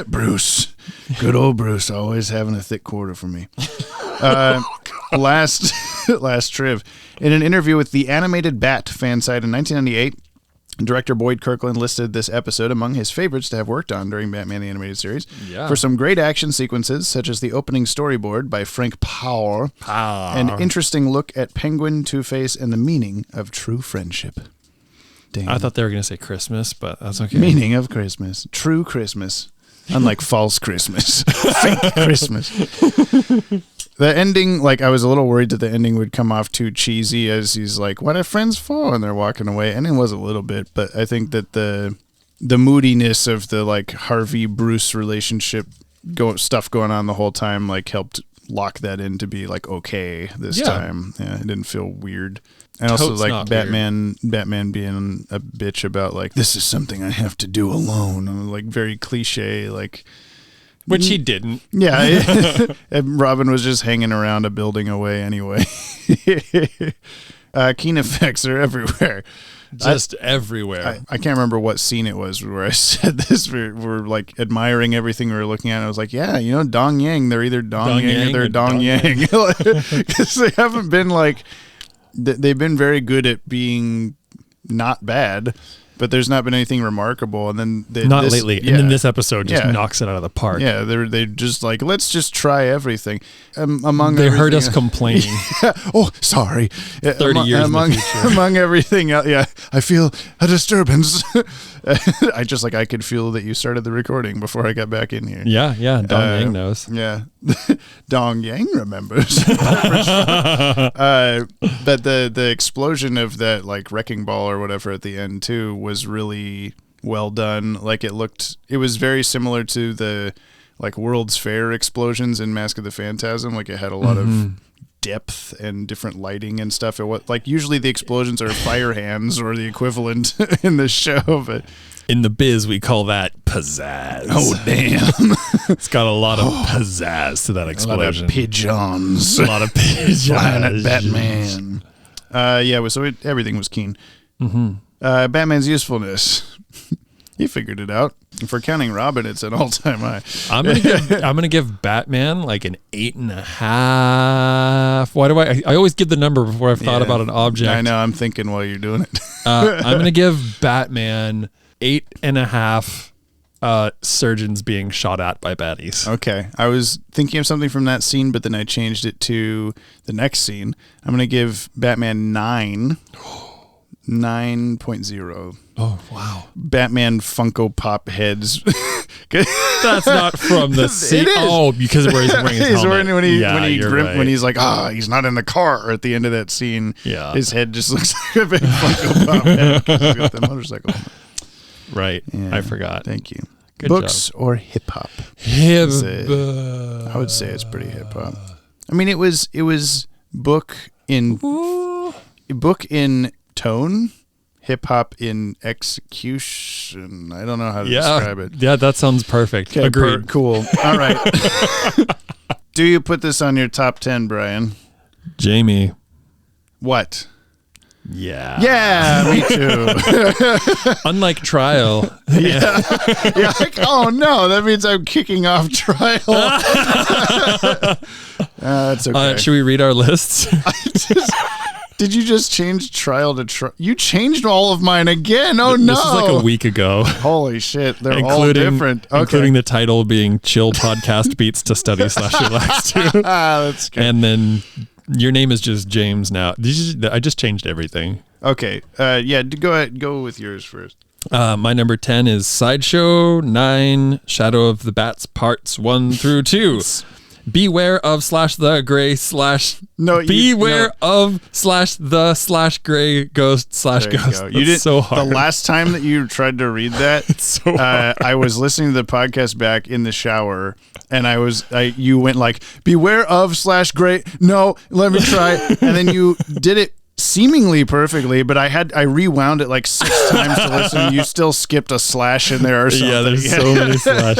[SPEAKER 1] Bruce. Good old Bruce, always having a thick quarter for me. Last triv. In an interview with the Animated Bat fan site in 1998, director Boyd Kirkland listed this episode among his favorites to have worked on during Batman the Animated Series for some great action sequences, such as the opening storyboard by Frank Power, an interesting look at Penguin, Two-Face, and the meaning of true friendship. Damn.
[SPEAKER 2] I thought they were going to say Christmas, but that's okay.
[SPEAKER 1] Meaning of Christmas. True Christmas. Unlike false Christmas. Fake Christmas. The ending, like, I was a little worried that the ending would come off too cheesy as he's like, "What if friends fall?" and they're walking away. And it was a little bit, but I think that the moodiness of the, like, Harvey-Bruce relationship stuff going on the whole time, like, helped lock that in to be, like, okay this time. Yeah, it didn't feel weird. And also, like, Batman being a bitch about, like, this is something I have to do alone. And, like, very cliche, like...
[SPEAKER 2] Which he didn't.
[SPEAKER 1] Yeah. Robin was just hanging around a building away anyway. Keen effects are everywhere.
[SPEAKER 2] Just everywhere.
[SPEAKER 1] I can't remember what scene it was where I said this. We're like admiring everything we were looking at. And I was like, yeah, you know, Dong Yang. They're either Dong Yang or they're Dong Yang. Because they haven't been like... They've been very good at being not bad, but there's not been anything remarkable. And then
[SPEAKER 2] lately. Yeah. And then this episode just knocks it out of the park.
[SPEAKER 1] Yeah, they just like, let's just try everything.
[SPEAKER 2] They heard us complaining.
[SPEAKER 1] Oh, sorry.
[SPEAKER 2] 30 years in the future.
[SPEAKER 1] Among everything else, yeah, I feel a disturbance. I could feel that you started the recording before I got back in here.
[SPEAKER 2] Yeah. Dong Yang knows.
[SPEAKER 1] Yeah. Dong Yang remembers. But the explosion of that, like, wrecking ball or whatever at the end too was really well done. Like it was very similar to the like World's Fair explosions in Mask of the Phantasm. Like it had a lot of depth and different lighting and stuff. It was like usually the explosions are fire hands or the equivalent in the show, but
[SPEAKER 2] in the biz we call that pizzazz.
[SPEAKER 1] Oh damn!
[SPEAKER 2] It's got a lot of pizzazz to that explosion.
[SPEAKER 1] A lot of pigeons.
[SPEAKER 2] A lot of pigeons.
[SPEAKER 1] Flying at Batman. So everything was keen. Batman's usefulness. He figured it out. For counting Robin, it's an all-time high.
[SPEAKER 2] I'm gonna give Batman like an 8.5. Why do I always give the number before I've thought about an object?
[SPEAKER 1] I know. I'm thinking while you're doing it.
[SPEAKER 2] I'm gonna give Batman 8.5 surgeons being shot at by baddies.
[SPEAKER 1] Okay. I was thinking of something from that scene, but then I changed it to the next scene. I'm gonna give Batman 9.0.
[SPEAKER 2] Oh wow!
[SPEAKER 1] Batman Funko Pop heads.
[SPEAKER 2] That's not from the scene.
[SPEAKER 1] It is.
[SPEAKER 2] Oh, because where he's wearing his helmet.
[SPEAKER 1] When he's like, he's not in the car at the end of that scene.
[SPEAKER 2] Yeah,
[SPEAKER 1] his head just looks like a big Funko Pop head because he's got the motorcycle.
[SPEAKER 2] Right.
[SPEAKER 1] Yeah,
[SPEAKER 2] I forgot.
[SPEAKER 1] Thank you.
[SPEAKER 2] Good
[SPEAKER 1] Books
[SPEAKER 2] job.
[SPEAKER 1] or hip hop?
[SPEAKER 2] I
[SPEAKER 1] would say it's pretty hip hop. I mean, it was book in tone. Hip hop in execution. I don't know how to describe it.
[SPEAKER 2] Yeah, that sounds perfect.
[SPEAKER 1] Okay,
[SPEAKER 2] Agreed.
[SPEAKER 1] Cool. All right. Do you put this on your top 10, Brian?
[SPEAKER 2] Jamie.
[SPEAKER 1] What?
[SPEAKER 2] Yeah.
[SPEAKER 1] Yeah, me too.
[SPEAKER 2] Unlike Trial.
[SPEAKER 1] Yeah. Like, oh no, that means I'm kicking off Trial. That's okay.
[SPEAKER 2] Should we read our lists?
[SPEAKER 1] Did you just change Trial to Trial? You changed all of mine again. Oh no.
[SPEAKER 2] This is like a week ago.
[SPEAKER 1] Holy shit. They're all different. Okay.
[SPEAKER 2] Including the title being Chill Podcast Beats to Study / Relax to.
[SPEAKER 1] That's good.
[SPEAKER 2] And then your name is just James now. I just changed everything.
[SPEAKER 1] Okay. Go ahead. Go with yours first.
[SPEAKER 2] My number 10 is Sideshow 9, Shadow of the Bats Parts 1 through 2. Beware of /the gray / gray ghost / ghost.
[SPEAKER 1] You did
[SPEAKER 2] so hard.
[SPEAKER 1] The last time that you tried to read that,
[SPEAKER 2] it's so hard.
[SPEAKER 1] I was listening to the podcast back in the shower, and you went like, beware of / gray. No, let me try. And then you did it seemingly perfectly, but I rewound it like 6 times to listen. You still skipped a slash in there or something.
[SPEAKER 2] Yeah, there's so many slash.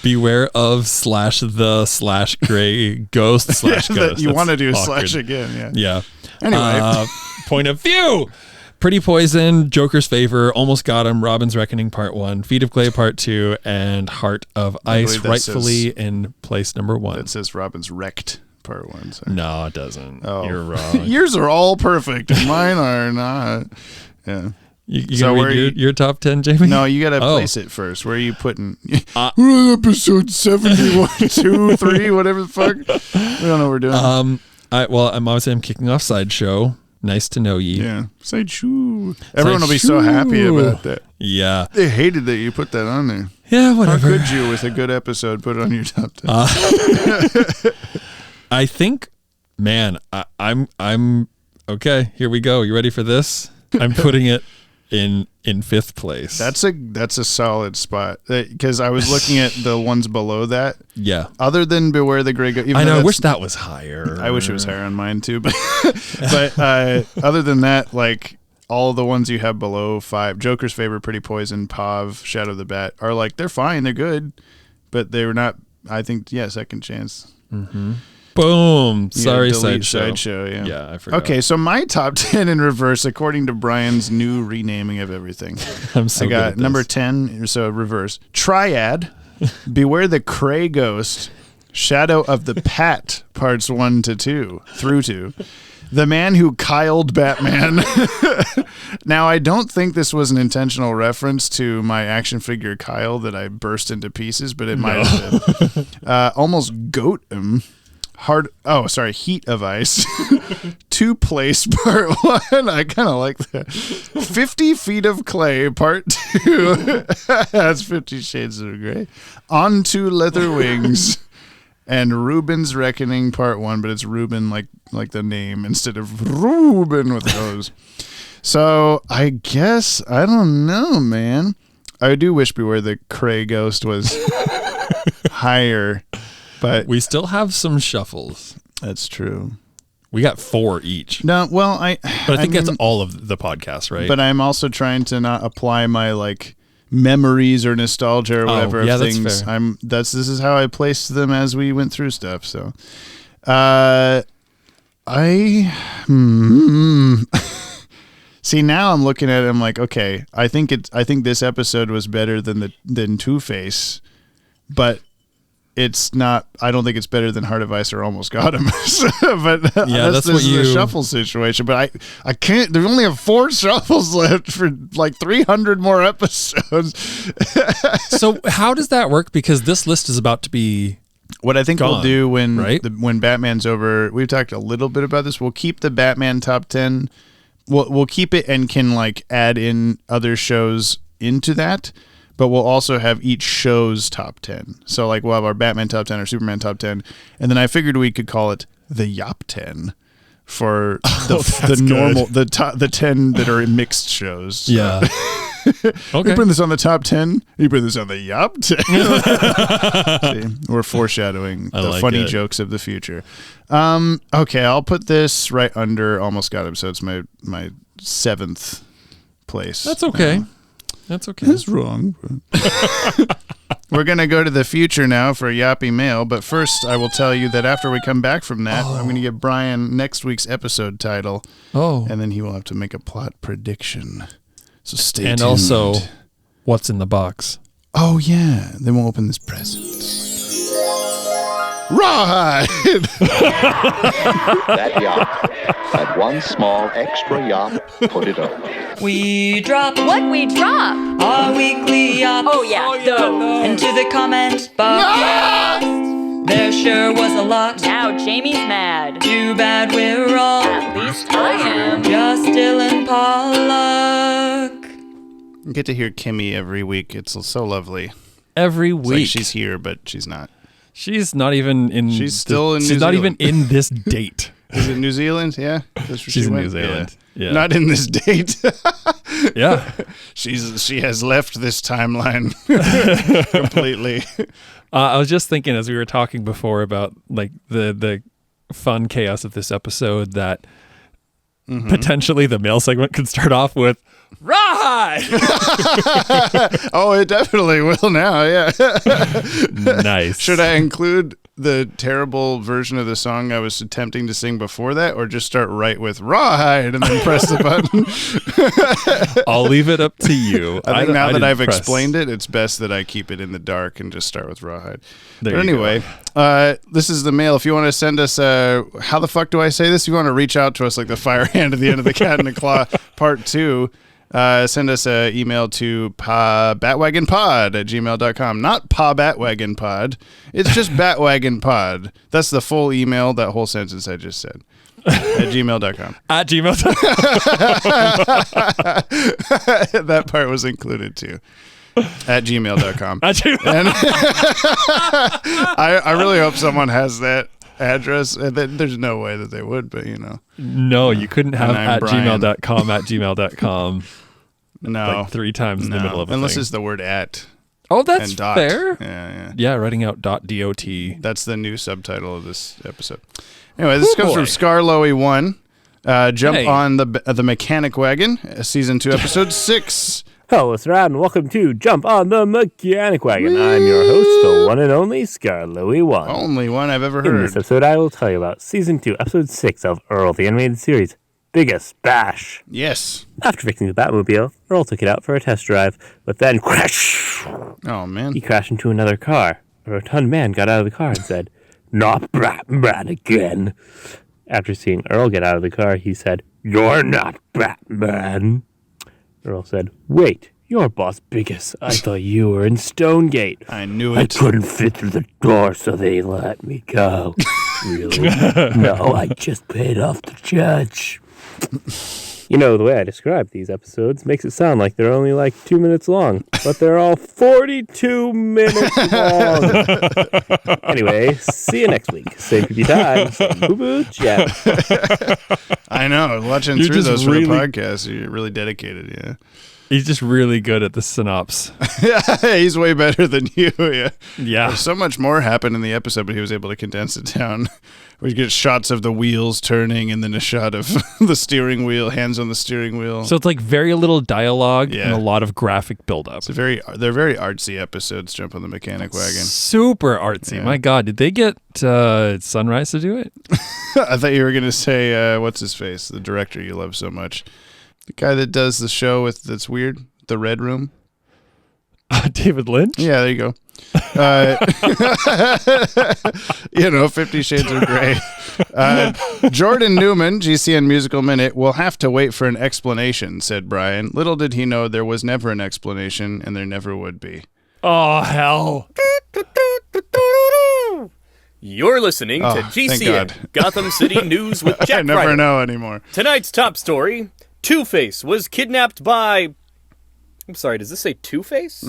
[SPEAKER 2] Beware of /the / gray ghost / ghost.
[SPEAKER 1] You want to do
[SPEAKER 2] awkward.
[SPEAKER 1] slash again,
[SPEAKER 2] yeah.
[SPEAKER 1] Anyway.
[SPEAKER 2] Point of view. Pretty Poison, Joker's Favor, Almost Got Him, Robin's Reckoning Part 1, Feet of Clay Part 2, and Heart of Ice, rightfully in place number 1.
[SPEAKER 1] It says Robin's Wrecked Part 1. So.
[SPEAKER 2] No, it doesn't.
[SPEAKER 1] Oh.
[SPEAKER 2] You're wrong.
[SPEAKER 1] Yours are all perfect. Mine are not. Yeah.
[SPEAKER 2] You gonna read your top 10, Jamie?
[SPEAKER 1] No, you got to place it first. Where are you putting? Episode 71, 2, 3, whatever the fuck. We don't know what we're doing.
[SPEAKER 2] I'm kicking off Sideshow. Nice to know ye.
[SPEAKER 1] Yeah. Sideshow. Everyone will be so happy about that.
[SPEAKER 2] Yeah.
[SPEAKER 1] They hated that you put that on there.
[SPEAKER 2] Yeah, whatever.
[SPEAKER 1] How could you, with a good episode, put it on your top 10?
[SPEAKER 2] I think, man, I'm okay. Here we go. You ready for this? I'm putting it in 5th place.
[SPEAKER 1] That's a solid spot, because I was looking at the ones below that.
[SPEAKER 2] Yeah.
[SPEAKER 1] Other than Beware the Grey Ghost.
[SPEAKER 2] I know. I wish that was higher.
[SPEAKER 1] I wish it was higher on mine too, but other than that, like all the ones you have below 5, Joker's Favor, Pretty Poison, Pav, Shadow of the Bat, are like, they're fine, they're good, but they were not. I think second chance.
[SPEAKER 2] Mm-hmm. Boom. Sorry, Sideshow.
[SPEAKER 1] Yeah,
[SPEAKER 2] I forgot.
[SPEAKER 1] Okay, so my top 10 in reverse, according to Brian's new renaming of everything.
[SPEAKER 2] I'm so
[SPEAKER 1] I got
[SPEAKER 2] good at
[SPEAKER 1] number
[SPEAKER 2] this.
[SPEAKER 1] 10, so reverse. Triad, Beware the Cray Ghost, Shadow of the Pat, parts 1 to 2, through 2. The Man Who Kyled Batman. Now, I don't think this was an intentional reference to my action figure Kyle that I burst into pieces, but it might have been. Almost Goat Him. Heat of Ice. 2 Place Part 1. I kind of like that. 50 Feet of Clay Part 2. That's 50 Shades of Grey. On 2 Leather Wings. And Ruben's Reckoning Part 1, but it's Ruben like the name instead of Ruben with those. So I guess, I don't know, man. I do wish Beware the Cray Ghost was higher, but
[SPEAKER 2] We still have some shuffles.
[SPEAKER 1] that's true.
[SPEAKER 2] We got 4 each.
[SPEAKER 1] No, well,
[SPEAKER 2] But I think that's all of the podcast, right?
[SPEAKER 1] But I'm also trying to not apply my like memories or nostalgia or whatever
[SPEAKER 2] yeah,
[SPEAKER 1] of
[SPEAKER 2] that's
[SPEAKER 1] things.
[SPEAKER 2] fair.
[SPEAKER 1] This is how I placed them as we went through stuff. So, see, now I'm looking at it. I'm like, okay, I think this episode was better than Two-Face, but it's not. I don't think it's better than Heart of Ice or Almost Got Him. But
[SPEAKER 2] that's
[SPEAKER 1] this
[SPEAKER 2] what
[SPEAKER 1] is a shuffle situation. But I can't. They only have 4 shuffles left for like 300 more episodes.
[SPEAKER 2] So how does that work? Because this list is about to be.
[SPEAKER 1] What I think we'll
[SPEAKER 2] Gone,
[SPEAKER 1] do when
[SPEAKER 2] right?
[SPEAKER 1] when Batman's over, we've talked a little bit about this. We'll keep the Batman top 10. We'll keep it and can like add in other shows into that. But we'll also have each show's top 10. So like we'll have our Batman top 10 or Superman top 10. And then I figured we could call it the Yop 10 for the normal, the 10 that are mixed shows. So.
[SPEAKER 2] Yeah. Okay.
[SPEAKER 1] You put this on the top 10. You put this on the Yop 10. See, we're foreshadowing the
[SPEAKER 2] like
[SPEAKER 1] funny
[SPEAKER 2] it.
[SPEAKER 1] jokes of the future. Okay, I'll put this right under Almost Got Him. So it's my 7th place.
[SPEAKER 2] That's okay. That's okay.
[SPEAKER 1] That's wrong. We're going to go to the future now for Yoppie Mail, but first I will tell you that after we come back from that, I'm going to give Brian next week's episode title, and then he will have to make a plot prediction. So stay tuned.
[SPEAKER 2] And also, what's in the box?
[SPEAKER 1] Oh, yeah. Then we'll open this present. Rawhide!
[SPEAKER 7] That yacht. That one small extra yacht. Put it up.
[SPEAKER 8] We drop
[SPEAKER 9] What we drop?
[SPEAKER 8] our weekly yacht.
[SPEAKER 9] Oh yeah, those.
[SPEAKER 8] Into the comment box. There sure was a lot.
[SPEAKER 9] Now Jamie's mad.
[SPEAKER 8] Too bad we're all
[SPEAKER 9] At least I am.
[SPEAKER 8] just Dylan Pollock.
[SPEAKER 1] You get to hear Kimmy every week. It's so lovely.
[SPEAKER 2] Every
[SPEAKER 1] It's
[SPEAKER 2] week.
[SPEAKER 1] like she's here, but she's not.
[SPEAKER 2] She's not even in.
[SPEAKER 1] She's still in New
[SPEAKER 2] She's not
[SPEAKER 1] Zealand.
[SPEAKER 2] even in this date.
[SPEAKER 1] Is it New Zealand? Yeah. That's where
[SPEAKER 2] She's
[SPEAKER 1] she
[SPEAKER 2] in
[SPEAKER 1] went?
[SPEAKER 2] New Zealand. Yeah.
[SPEAKER 1] Not in this date.
[SPEAKER 2] Yeah.
[SPEAKER 1] She has left this timeline completely.
[SPEAKER 2] I was just thinking as we were talking before about like the fun chaos of this episode that potentially the mail segment could start off with Rawhide.
[SPEAKER 1] Oh, it definitely will now. Yeah.
[SPEAKER 2] Nice.
[SPEAKER 1] Should I include the terrible version of the song I was attempting to sing before that, or just start right with Rawhide and then press the button?
[SPEAKER 2] I'll leave it up to you.
[SPEAKER 1] I think now that I've
[SPEAKER 2] press.
[SPEAKER 1] explained it, it's best that I keep it in the dark and just start with Rawhide.
[SPEAKER 2] There
[SPEAKER 1] But
[SPEAKER 2] you
[SPEAKER 1] anyway, this is the mail. If you want to send us, how the fuck do I say this? If you want to reach out to us like the fire hand at the end of the Cat in the Claw Part 2, send us an email to batwagonpod@gmail.com. Not Batwagonpod. It's just Batwagonpod. That's the full email, that whole sentence I just said. At gmail.com.
[SPEAKER 2] At gmail.com.
[SPEAKER 1] That part was included too. At gmail.com.
[SPEAKER 2] At gmail.
[SPEAKER 1] And I really hope someone has that address. And there's no way that they would, but you know.
[SPEAKER 2] No, you couldn't have
[SPEAKER 1] And I'm
[SPEAKER 2] at
[SPEAKER 1] Brian.
[SPEAKER 2] gmail.com at gmail.com
[SPEAKER 1] No.
[SPEAKER 2] like 3 times in the middle of a
[SPEAKER 1] unless
[SPEAKER 2] thing.
[SPEAKER 1] it's the word at
[SPEAKER 2] Oh, that's
[SPEAKER 1] and dot.
[SPEAKER 2] fair.
[SPEAKER 1] Yeah.
[SPEAKER 2] Yeah, writing out .dot.
[SPEAKER 1] That's the new subtitle of this episode. Anyway, this comes
[SPEAKER 2] boy.
[SPEAKER 1] from Scarlowy1. Jump
[SPEAKER 2] Hey.
[SPEAKER 1] on the mechanic wagon, season 2, episode 6.
[SPEAKER 10] Hello, it's Rad, and welcome to Jump on the Mechanic Wagon. I'm your host, the one and only Scarlowy1.
[SPEAKER 1] Only one I've ever
[SPEAKER 10] In
[SPEAKER 1] heard.
[SPEAKER 10] this episode, I will tell you about Season 2, Episode 6 of Earl, the animated series, Biggest Bash.
[SPEAKER 1] Yes.
[SPEAKER 10] After fixing the Batmobile, Earl took it out for a test drive, but then crash!
[SPEAKER 1] Oh, man.
[SPEAKER 10] He crashed into another car. A rotund man got out of the car and said, "Not Batman again." After seeing Earl get out of the car, he said, "You're not Batman." Earl said, "Wait, you're Boss Biggest. I thought you were in Stonegate."
[SPEAKER 1] I knew
[SPEAKER 10] "I
[SPEAKER 1] it.
[SPEAKER 10] couldn't fit through the door, so they let me go." "Really?" "No, I just paid off the judge." You know, the way I describe these episodes makes it sound like they're only like 2 minutes long, but they're all 42 minutes long. Anyway, see you next week. Same PP time. Same boo-boo chat.
[SPEAKER 1] I know. Watching
[SPEAKER 2] You're
[SPEAKER 1] through
[SPEAKER 2] just
[SPEAKER 1] those for
[SPEAKER 2] really-
[SPEAKER 1] the podcast, you're really dedicated, yeah.
[SPEAKER 2] He's just really good at the synopsis.
[SPEAKER 1] He's way better than you, yeah.
[SPEAKER 2] Yeah.
[SPEAKER 1] So much more happened in the episode, but he was able to condense it down. We get shots of the wheels turning and then a shot of the steering wheel, hands on the steering wheel.
[SPEAKER 2] So it's like very little dialogue
[SPEAKER 1] Yeah.
[SPEAKER 2] and a lot of graphic buildup.
[SPEAKER 1] They're very artsy episodes, Jump on the Mechanic Wagon.
[SPEAKER 2] Super artsy.
[SPEAKER 1] Yeah.
[SPEAKER 2] My God, did they get Sunrise to do it?
[SPEAKER 1] I thought you were going to say, what's his face? The director you love so much. The guy that does the show that's weird, The Red Room.
[SPEAKER 2] David Lynch?
[SPEAKER 1] Yeah, there you go. 50 Shades of Grey. Jordan Newman, GCN Musical Minute, will have to wait for an explanation, said Brian. Little did he know there was never an explanation, and there never would be.
[SPEAKER 2] Oh, hell.
[SPEAKER 11] You're listening to
[SPEAKER 1] thank
[SPEAKER 11] GCN,
[SPEAKER 1] God.
[SPEAKER 11] Gotham City News with Jack
[SPEAKER 1] I never
[SPEAKER 11] Ryder.
[SPEAKER 1] know anymore.
[SPEAKER 11] Tonight's top story, Two-Face was kidnapped by... I'm sorry, does this say Two-Face?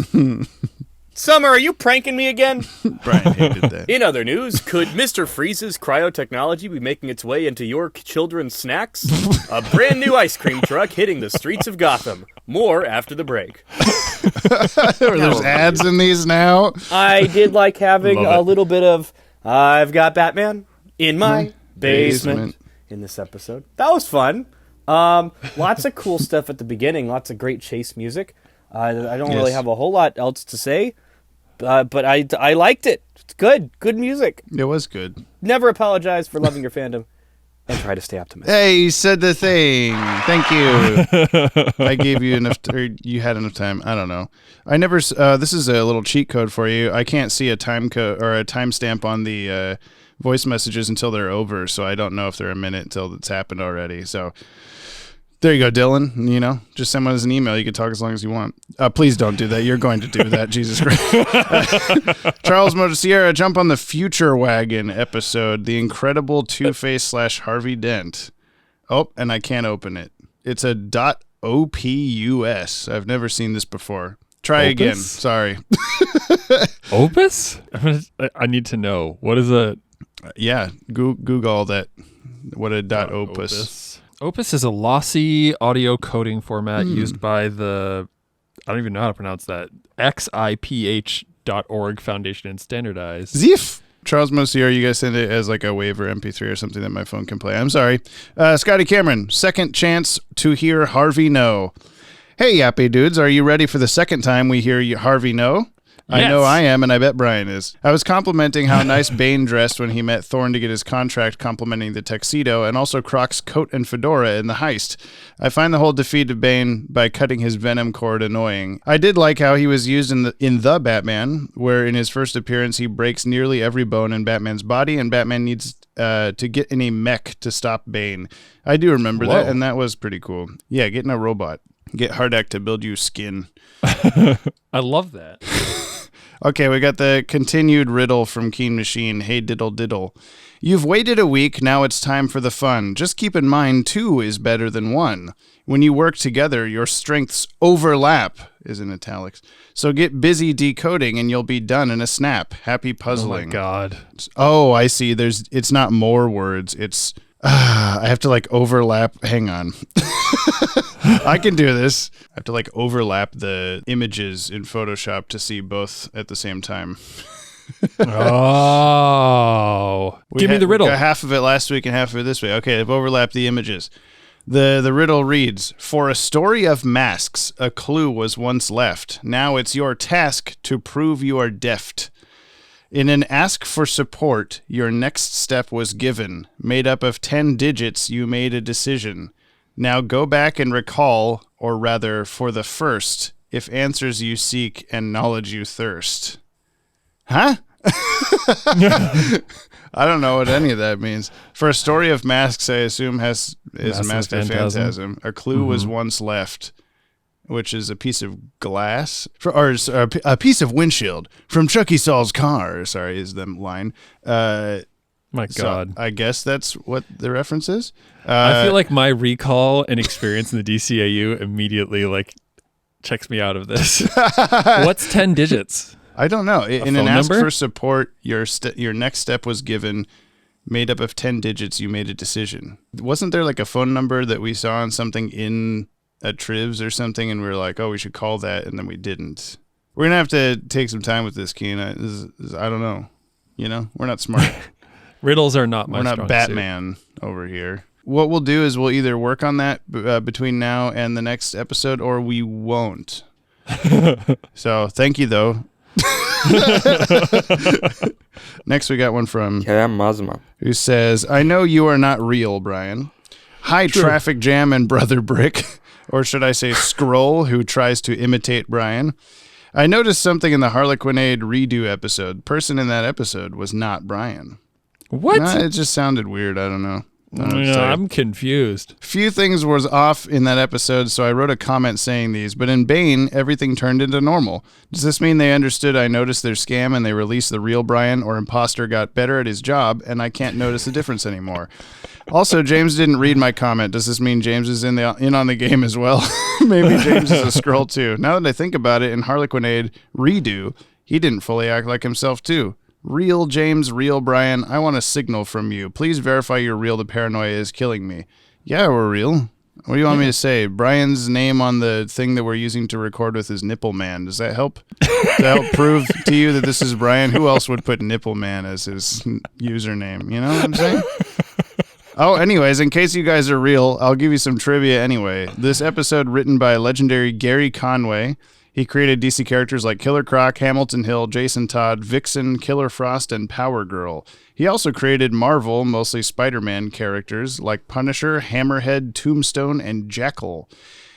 [SPEAKER 11] Summer, are you pranking me again?
[SPEAKER 1] Brian hated that.
[SPEAKER 11] In other news, could Mr. Freeze's cryotechnology be making its way into your children's snacks? A brand new ice cream truck hitting the streets of Gotham. More after the break.
[SPEAKER 1] There's ads in these now.
[SPEAKER 11] I did like having
[SPEAKER 1] Love
[SPEAKER 11] a
[SPEAKER 1] it.
[SPEAKER 11] little bit of I've got Batman in my basement in this episode. That was fun. Lots of cool stuff at the beginning. Lots of great chase music. I don't really have a whole lot else to say, but I liked it. It's good. Good music.
[SPEAKER 1] It was good.
[SPEAKER 11] Never apologize for loving your fandom, and try to stay optimistic.
[SPEAKER 1] Hey, you said the thing. Thank you. I gave you enough, or you had enough time. I don't know. I never. This is a little cheat code for you. I can't see a time code or a timestamp on the voice messages until they're over, so I don't know if they're a minute until it's happened already. So there you go, Dylan. You know, just send us an email. You can talk as long as you want. Please don't do that. You're going to do that. Jesus Christ. Charles Motor Sierra, jump on the Future Wagon episode, The Incredible Two-Face / Harvey Dent. Oh, and I can't open it. It's a .opus. I've never seen this before. Try
[SPEAKER 2] Opus?
[SPEAKER 1] again. Sorry.
[SPEAKER 2] Opus? I need to know. What is a...
[SPEAKER 1] Yeah, Google that. What a .opus.
[SPEAKER 2] Opus is a lossy audio coding format used by the, I don't even know how to pronounce that, xiph.org Foundation and Standardized.
[SPEAKER 1] Ziff. Charles Mosier, you guys send it as like a waiver MP3 or something that my phone can play. I'm sorry. Scotty Cameron, second chance to hear Harvey No. Hey, Yappy dudes, are you ready for the second time we hear Harvey No? I know I am, and I bet Brian is. I was complimenting how nice Bane dressed when he met Thorne to get his contract, complimenting the tuxedo, and also Croc's coat and fedora in the heist. I find the whole defeat of Bane by cutting his venom cord annoying. I did like how he was used in the Batman, where in his first appearance he breaks nearly every bone in Batman's body, and Batman needs to get in a mech to stop Bane. I do remember that, and that was pretty cool. Yeah, getting a robot. Get Hardak to build you skin.
[SPEAKER 2] I love that.
[SPEAKER 1] Okay, we got the continued riddle from Keen Machine. Hey, diddle diddle. You've waited a week, now it's time for the fun. Just keep in mind 2 is better than 1. When you work together, your strengths overlap, is in italics. So get busy decoding and you'll be done in a snap. Happy puzzling.
[SPEAKER 2] Oh my God.
[SPEAKER 1] Oh, I see. It's not more words. It's... I have to like overlap. Hang on. I can do this. I have to like overlap the images in Photoshop to see both at the same time.
[SPEAKER 2] Oh. Give me the riddle.
[SPEAKER 1] We got half of it last week and half of it this week. Okay, I've overlapped the images. The riddle reads, for a story of masks, a clue was once left. Now it's your task to prove you are deft. In an ask for support, your next step was given. Made up of 10 digits, you made a decision. Now go back and recall, or rather, for the first, if answers you seek and knowledge you thirst. Huh? I don't know what any of that means. For a story of masks, I assume is a mask of phantasm. A clue was once left, which is a piece of glass, or a piece of windshield from Chucky Saul's car. Sorry, is the line.
[SPEAKER 2] My God.
[SPEAKER 1] So I guess that's what the reference is.
[SPEAKER 2] I feel like my recall and experience in the DCAU immediately like checks me out of this. What's 10 digits?
[SPEAKER 1] I don't know. In an ask
[SPEAKER 2] number?
[SPEAKER 1] for support, your next step was given, made up of 10 digits. You made a decision. Wasn't there like a phone number that we saw on something in a Trivs or something, and we were like, oh, we should call that, and then we didn't. We're gonna have to take some time with this, Keen. I don't know. You know, we're not smart.
[SPEAKER 2] Riddles are not my
[SPEAKER 1] We're not
[SPEAKER 2] strong
[SPEAKER 1] Batman over here. What we'll do is we'll either work on that between now and the next episode, or we won't. So thank you, though. Next, we got one from who says, I know you are not real, Brian. Hi,
[SPEAKER 2] True.
[SPEAKER 1] Traffic Jam and Brother Brick, or should I say Scroll, who tries to imitate Brian. I noticed something in the Harlequinade redo episode. Person in that episode was not Brian.
[SPEAKER 2] What?
[SPEAKER 1] Nah, it just sounded weird. I don't know.
[SPEAKER 2] I'm confused.
[SPEAKER 1] Few things was off in that episode, so I wrote a comment saying these. But in Bane, everything turned into normal. Does this mean they understood I noticed their scam and they released the real Brian, or imposter got better at his job and I can't notice the difference anymore? Also, James didn't read my comment. Does this mean James is in on the game as well? Maybe James is a scroll too. Now that I think about it, in Harlequinade redo, he didn't fully act like himself too. Real James, real Brian, I want a signal from you. Please verify you're real. The paranoia is killing me. Yeah, we're real. What do you want me to say? Brian's name on the thing that we're using to record with is Nipple Man. Does that help? Does that help prove to you that this is Brian? Who else would put Nipple Man as his username? You know what I'm saying? Oh, anyways, in case you guys are real, I'll give you some trivia anyway. This episode written by legendary Gary Conway. He created DC characters like Killer Croc, Hamilton Hill, Jason Todd, Vixen, Killer Frost, and Power Girl. He also created Marvel, mostly Spider-Man characters like Punisher, Hammerhead, Tombstone, and Jackal.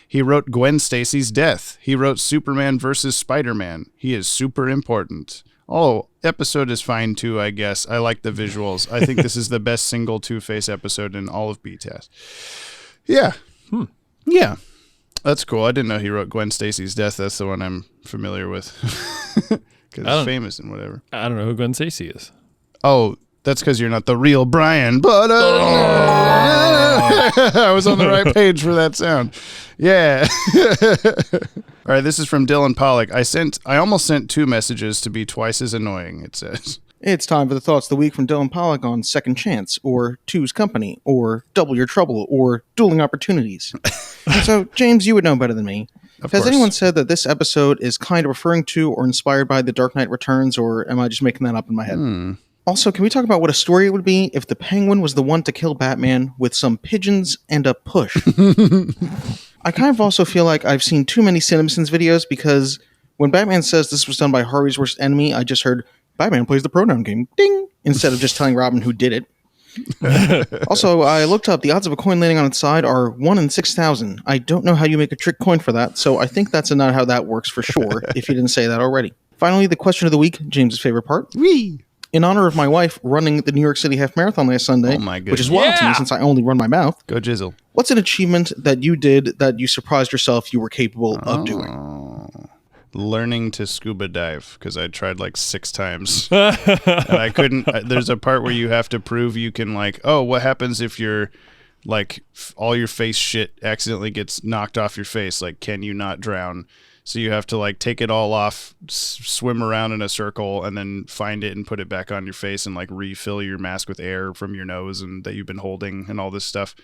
[SPEAKER 1] He wrote Gwen Stacy's death. He wrote Superman vs. Spider-Man. He is super important. Oh, episode is fine too, I guess. I like the visuals. I think this is the best single Two-Face episode in all of BTAS. Yeah. Yeah. That's cool. I didn't know he wrote Gwen Stacy's death. That's the one I'm familiar with. Because it's famous and whatever.
[SPEAKER 2] I don't know who Gwen Stacy is.
[SPEAKER 1] Oh, that's because you're not the real Brian. But I was on the right page for that sound. Yeah. All right, this is from Dylan Pollock. I almost sent 2 messages to be twice as annoying, it says.
[SPEAKER 12] It's time for the Thoughts of the Week from Dylan Pollock on Second Chance, or Two's Company, or Double Your Trouble, or Dueling Opportunities. So, James, you would know better than me. Has anyone said that this episode is kind of referring to or inspired by The Dark Knight Returns, or am I just making that up in my head? Also, can we talk about what a story it would be if the Penguin was the one to kill Batman with some pigeons and a push? I kind of also feel like I've seen too many CinemaSins videos, because when Batman says this was done by Harvey's worst enemy, I just heard Batman plays the pronoun game, ding, instead of just telling Robin who did it. Also, I looked up, the odds of a coin landing on its side are 1 in 6,000. I don't know how you make a trick coin for that, so I think that's not how that works for sure, if you didn't say that already. Finally, the question of the week, James's favorite part.
[SPEAKER 1] Whee!
[SPEAKER 12] In honor of my wife running the New York City Half Marathon last Sunday, which is wild to me since I only run my mouth.
[SPEAKER 1] Go Jizzle.
[SPEAKER 12] What's an achievement that you did that you surprised yourself you were capable of doing?
[SPEAKER 1] Learning to scuba dive, because I tried like 6 times and I couldn't. There's a part where you have to prove you can, like, oh, what happens if you're like all your face shit accidentally gets knocked off your face, like, can you not drown? So you have to like take it all off, swim around in a circle, and then find it and put it back on your face and like refill your mask with air from your nose and that you've been holding and all this stuff.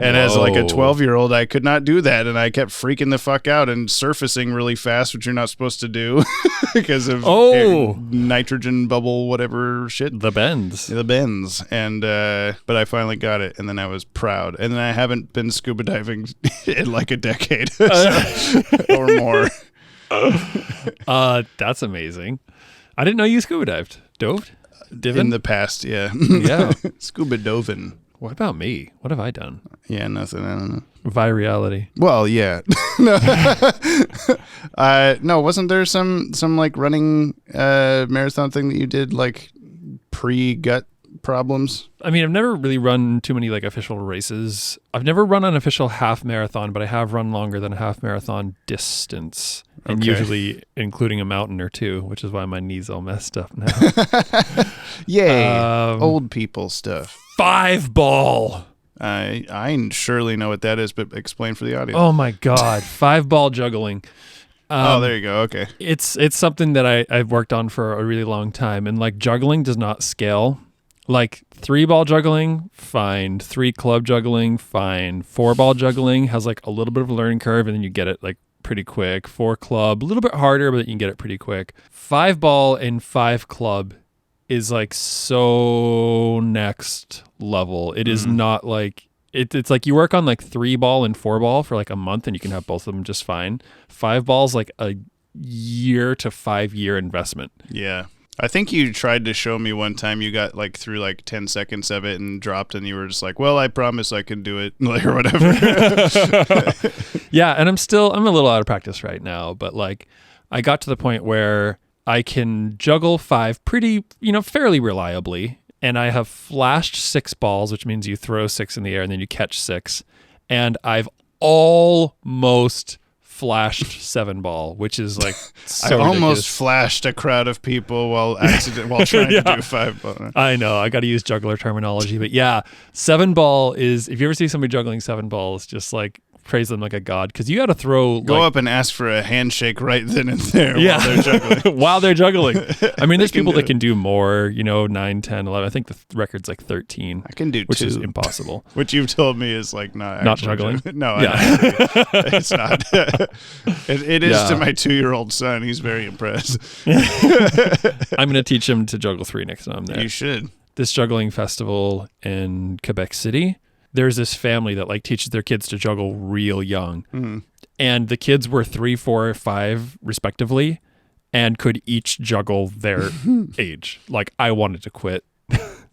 [SPEAKER 1] And as like a 12-year-old, I could not do that, and I kept freaking the fuck out and surfacing really fast, which you're not supposed to do because of nitrogen bubble, whatever shit.
[SPEAKER 2] The bends.
[SPEAKER 1] And but I finally got it, and then I was proud. And then I haven't been scuba diving in like a decade or more.
[SPEAKER 2] That's amazing. I didn't know you scuba dove.
[SPEAKER 1] In the past, yeah.
[SPEAKER 2] Yeah.
[SPEAKER 1] Scuba doving.
[SPEAKER 2] What about me? What have I done?
[SPEAKER 1] Yeah, nothing. I don't know.
[SPEAKER 2] Virality.
[SPEAKER 1] Well, yeah. No, wasn't there some like running marathon thing that you did like pre-gut problems?
[SPEAKER 2] I mean, I've never really run too many like official races. I've never run an official half marathon, but I have run longer than a half marathon distance. and
[SPEAKER 1] Okay.
[SPEAKER 2] usually including a mountain or two, which is why my knee's all messed up now.
[SPEAKER 1] Yay. Old people stuff.
[SPEAKER 2] 5-ball.
[SPEAKER 1] I surely know what that is, but explain for the audience.
[SPEAKER 2] Oh my God. 5-ball juggling.
[SPEAKER 1] There you go. Okay.
[SPEAKER 2] It's something that I've worked on for a really long time, and like juggling does not scale. Like 3-ball juggling, fine. 3-club juggling, fine. 4-ball juggling has like a little bit of a learning curve, and then you get it like pretty quick. 4-club, a little bit harder, but you can get it pretty quick. 5-ball and 5-club is like so next level. It is not like it's like you work on like 3-ball and 4-ball for like a month, and you can have both of them just fine. 5-ball's like a year to 5-year investment.
[SPEAKER 1] Yeah. I think you tried to show me one time you got like through like 10 seconds of it and dropped, and you were just like, well, I promise I can do it, like, or whatever.
[SPEAKER 2] Yeah, and I'm a little out of practice right now, but like I got to the point where I can juggle 5 pretty, fairly reliably, and I have flashed 6 balls, which means you throw 6 in the air and then you catch 6, and I've almost flashed 7-ball, which is like so
[SPEAKER 1] I almost
[SPEAKER 2] ridiculous.
[SPEAKER 1] flashed a crowd of people while trying to do 5-ball.
[SPEAKER 2] I know, I got to use juggler terminology, but yeah, 7-ball is, if you ever see somebody juggling 7 balls, just like praise them like a god, because you got to throw.
[SPEAKER 1] Go up and ask for a handshake right then and there
[SPEAKER 2] Yeah.
[SPEAKER 1] while they're juggling.
[SPEAKER 2] While they're juggling. I mean, there's
[SPEAKER 1] can
[SPEAKER 2] people
[SPEAKER 1] do
[SPEAKER 2] that
[SPEAKER 1] it.
[SPEAKER 2] can do more, 9, 10, 11. I think the record's like 13.
[SPEAKER 1] I can do
[SPEAKER 2] which
[SPEAKER 1] 2.
[SPEAKER 2] is impossible.
[SPEAKER 1] Which you've told me is like not
[SPEAKER 2] Not
[SPEAKER 1] actually
[SPEAKER 2] juggling?
[SPEAKER 1] No,
[SPEAKER 2] Yeah.
[SPEAKER 1] it's not. It is
[SPEAKER 2] Yeah.
[SPEAKER 1] to my 2-year-old son. He's very impressed.
[SPEAKER 2] I'm going to teach him to juggle 3 next time I'm there.
[SPEAKER 1] You should.
[SPEAKER 2] This juggling festival in Quebec City, there's this family that like teaches their kids to juggle real young.
[SPEAKER 1] Mhm.
[SPEAKER 2] And the kids were 3, 4, 5 respectively, and could each juggle their age. Like, I wanted to quit.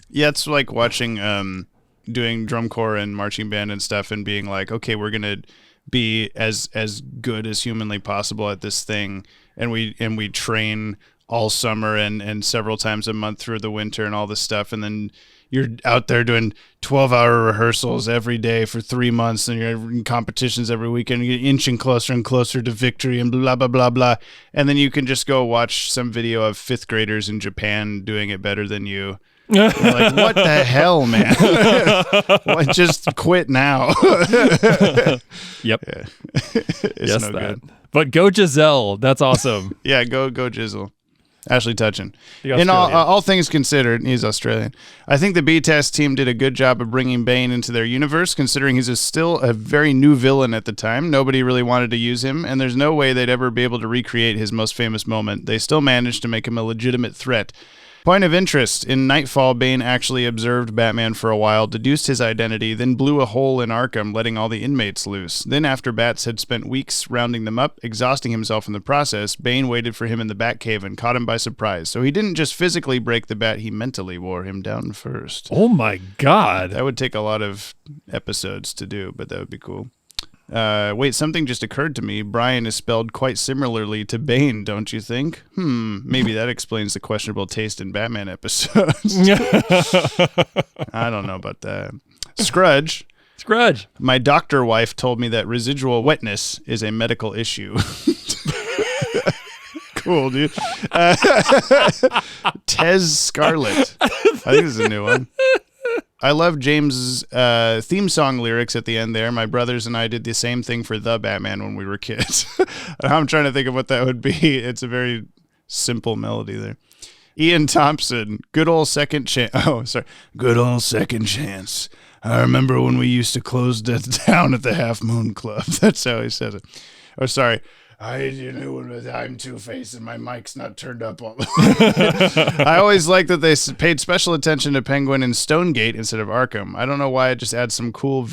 [SPEAKER 1] Yeah, it's like watching doing drum corps and marching band and stuff, and being like, okay, we're gonna be as good as humanly possible at this thing, and we train all summer and several times a month through the winter and all this stuff, and then you're out there doing 12-hour rehearsals every day for 3 months, and you're in competitions every weekend. You're inching closer and closer to victory, and blah blah blah blah. And then you can just go watch some video of 5th graders in Japan doing it better than you. You're like, what the hell, man? What, just quit now.
[SPEAKER 2] Yep.
[SPEAKER 1] Yeah. It's
[SPEAKER 2] yes,
[SPEAKER 1] no
[SPEAKER 2] that.
[SPEAKER 1] good.
[SPEAKER 2] But go Giselle. That's awesome.
[SPEAKER 1] Yeah, go Jizzle. Ashley Tutchin.
[SPEAKER 2] The
[SPEAKER 1] In
[SPEAKER 2] Australian.
[SPEAKER 1] all things considered, he's Australian. I think the btas team did a good job of bringing Bane into their universe, considering he's still a very new villain at the time. Nobody really wanted to use him, and there's no way they'd ever be able to recreate his most famous moment. They still managed to make him a legitimate threat. Point of interest, in Nightfall, Bane actually observed Batman for a while, deduced his identity, then blew a hole in Arkham, letting all the inmates loose. Then after Bats had spent weeks rounding them up, exhausting himself in the process, Bane waited for him in the Batcave and caught him by surprise. So he didn't just physically break the bat, he mentally wore him down first.
[SPEAKER 2] Oh my God.
[SPEAKER 1] That would take a lot of episodes to do, but that would be cool. Wait, something just occurred to me. Brian is spelled quite similarly to Bane, don't you think? Maybe that explains the questionable taste in Batman episodes. I don't know about that. Scrudge. My doctor wife told me that residual wetness is a medical issue. Cool, dude. Tez Scarlet. I think this is a new one. I love James's theme song lyrics at the end there. My brothers and I did the same thing for The Batman when we were kids. I'm trying to think of what that would be. It's a very simple melody there. Ian Thompson, good old second chance. Oh, sorry. Good old second chance. I remember when we used to close down at the Half Moon Club. That's how he says it. Oh, sorry. I'm Two-Face and my mic's not turned up all the way. I always like that they paid special attention to Penguin and Stonegate instead of Arkham. I don't know why, it just adds some cool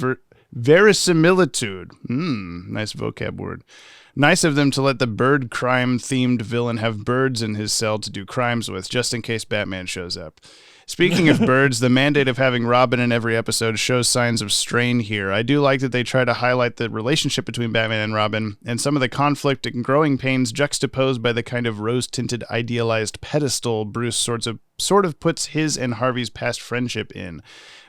[SPEAKER 1] verisimilitude. Nice vocab word. Nice of them to let the bird crime-themed villain have birds in his cell to do crimes with, just in case Batman shows up. Speaking of birds, the mandate of having Robin in every episode shows signs of strain here. I do like that they try to highlight the relationship between Batman and Robin and some of the conflict and growing pains juxtaposed by the kind of rose-tinted idealized pedestal Bruce sort of puts his and Harvey's past friendship in.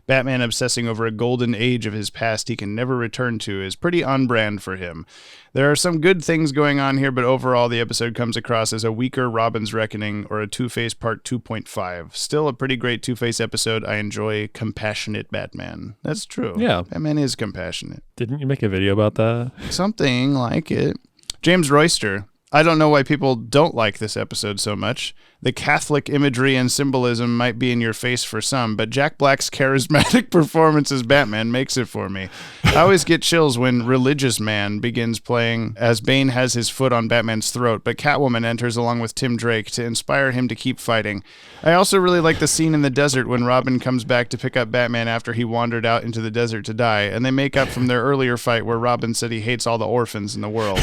[SPEAKER 1] Batman obsessing over a golden age of his past he can never return to is pretty on brand for him. There are some good things going on here, but overall the episode comes across as a weaker Robin's Reckoning or a Two-Face Part 2.5. Still a pretty great Two-Face episode. I enjoy compassionate Batman. That's true.
[SPEAKER 2] Yeah.
[SPEAKER 1] Batman is compassionate.
[SPEAKER 2] Didn't you make a video about that?
[SPEAKER 1] Something like it. James Royster. I don't know why people don't like this episode so much. The Catholic imagery and symbolism might be in your face for some, but Jack Black's charismatic performance as Batman makes it for me. I always get chills when Religious Man begins playing as Bane has his foot on Batman's throat, but Catwoman enters along with Tim Drake to inspire him to keep fighting. I also really like the scene in the desert when Robin comes back to pick up Batman after he wandered out into the desert to die, and they make up from their earlier fight where Robin said he hates all the orphans in the world.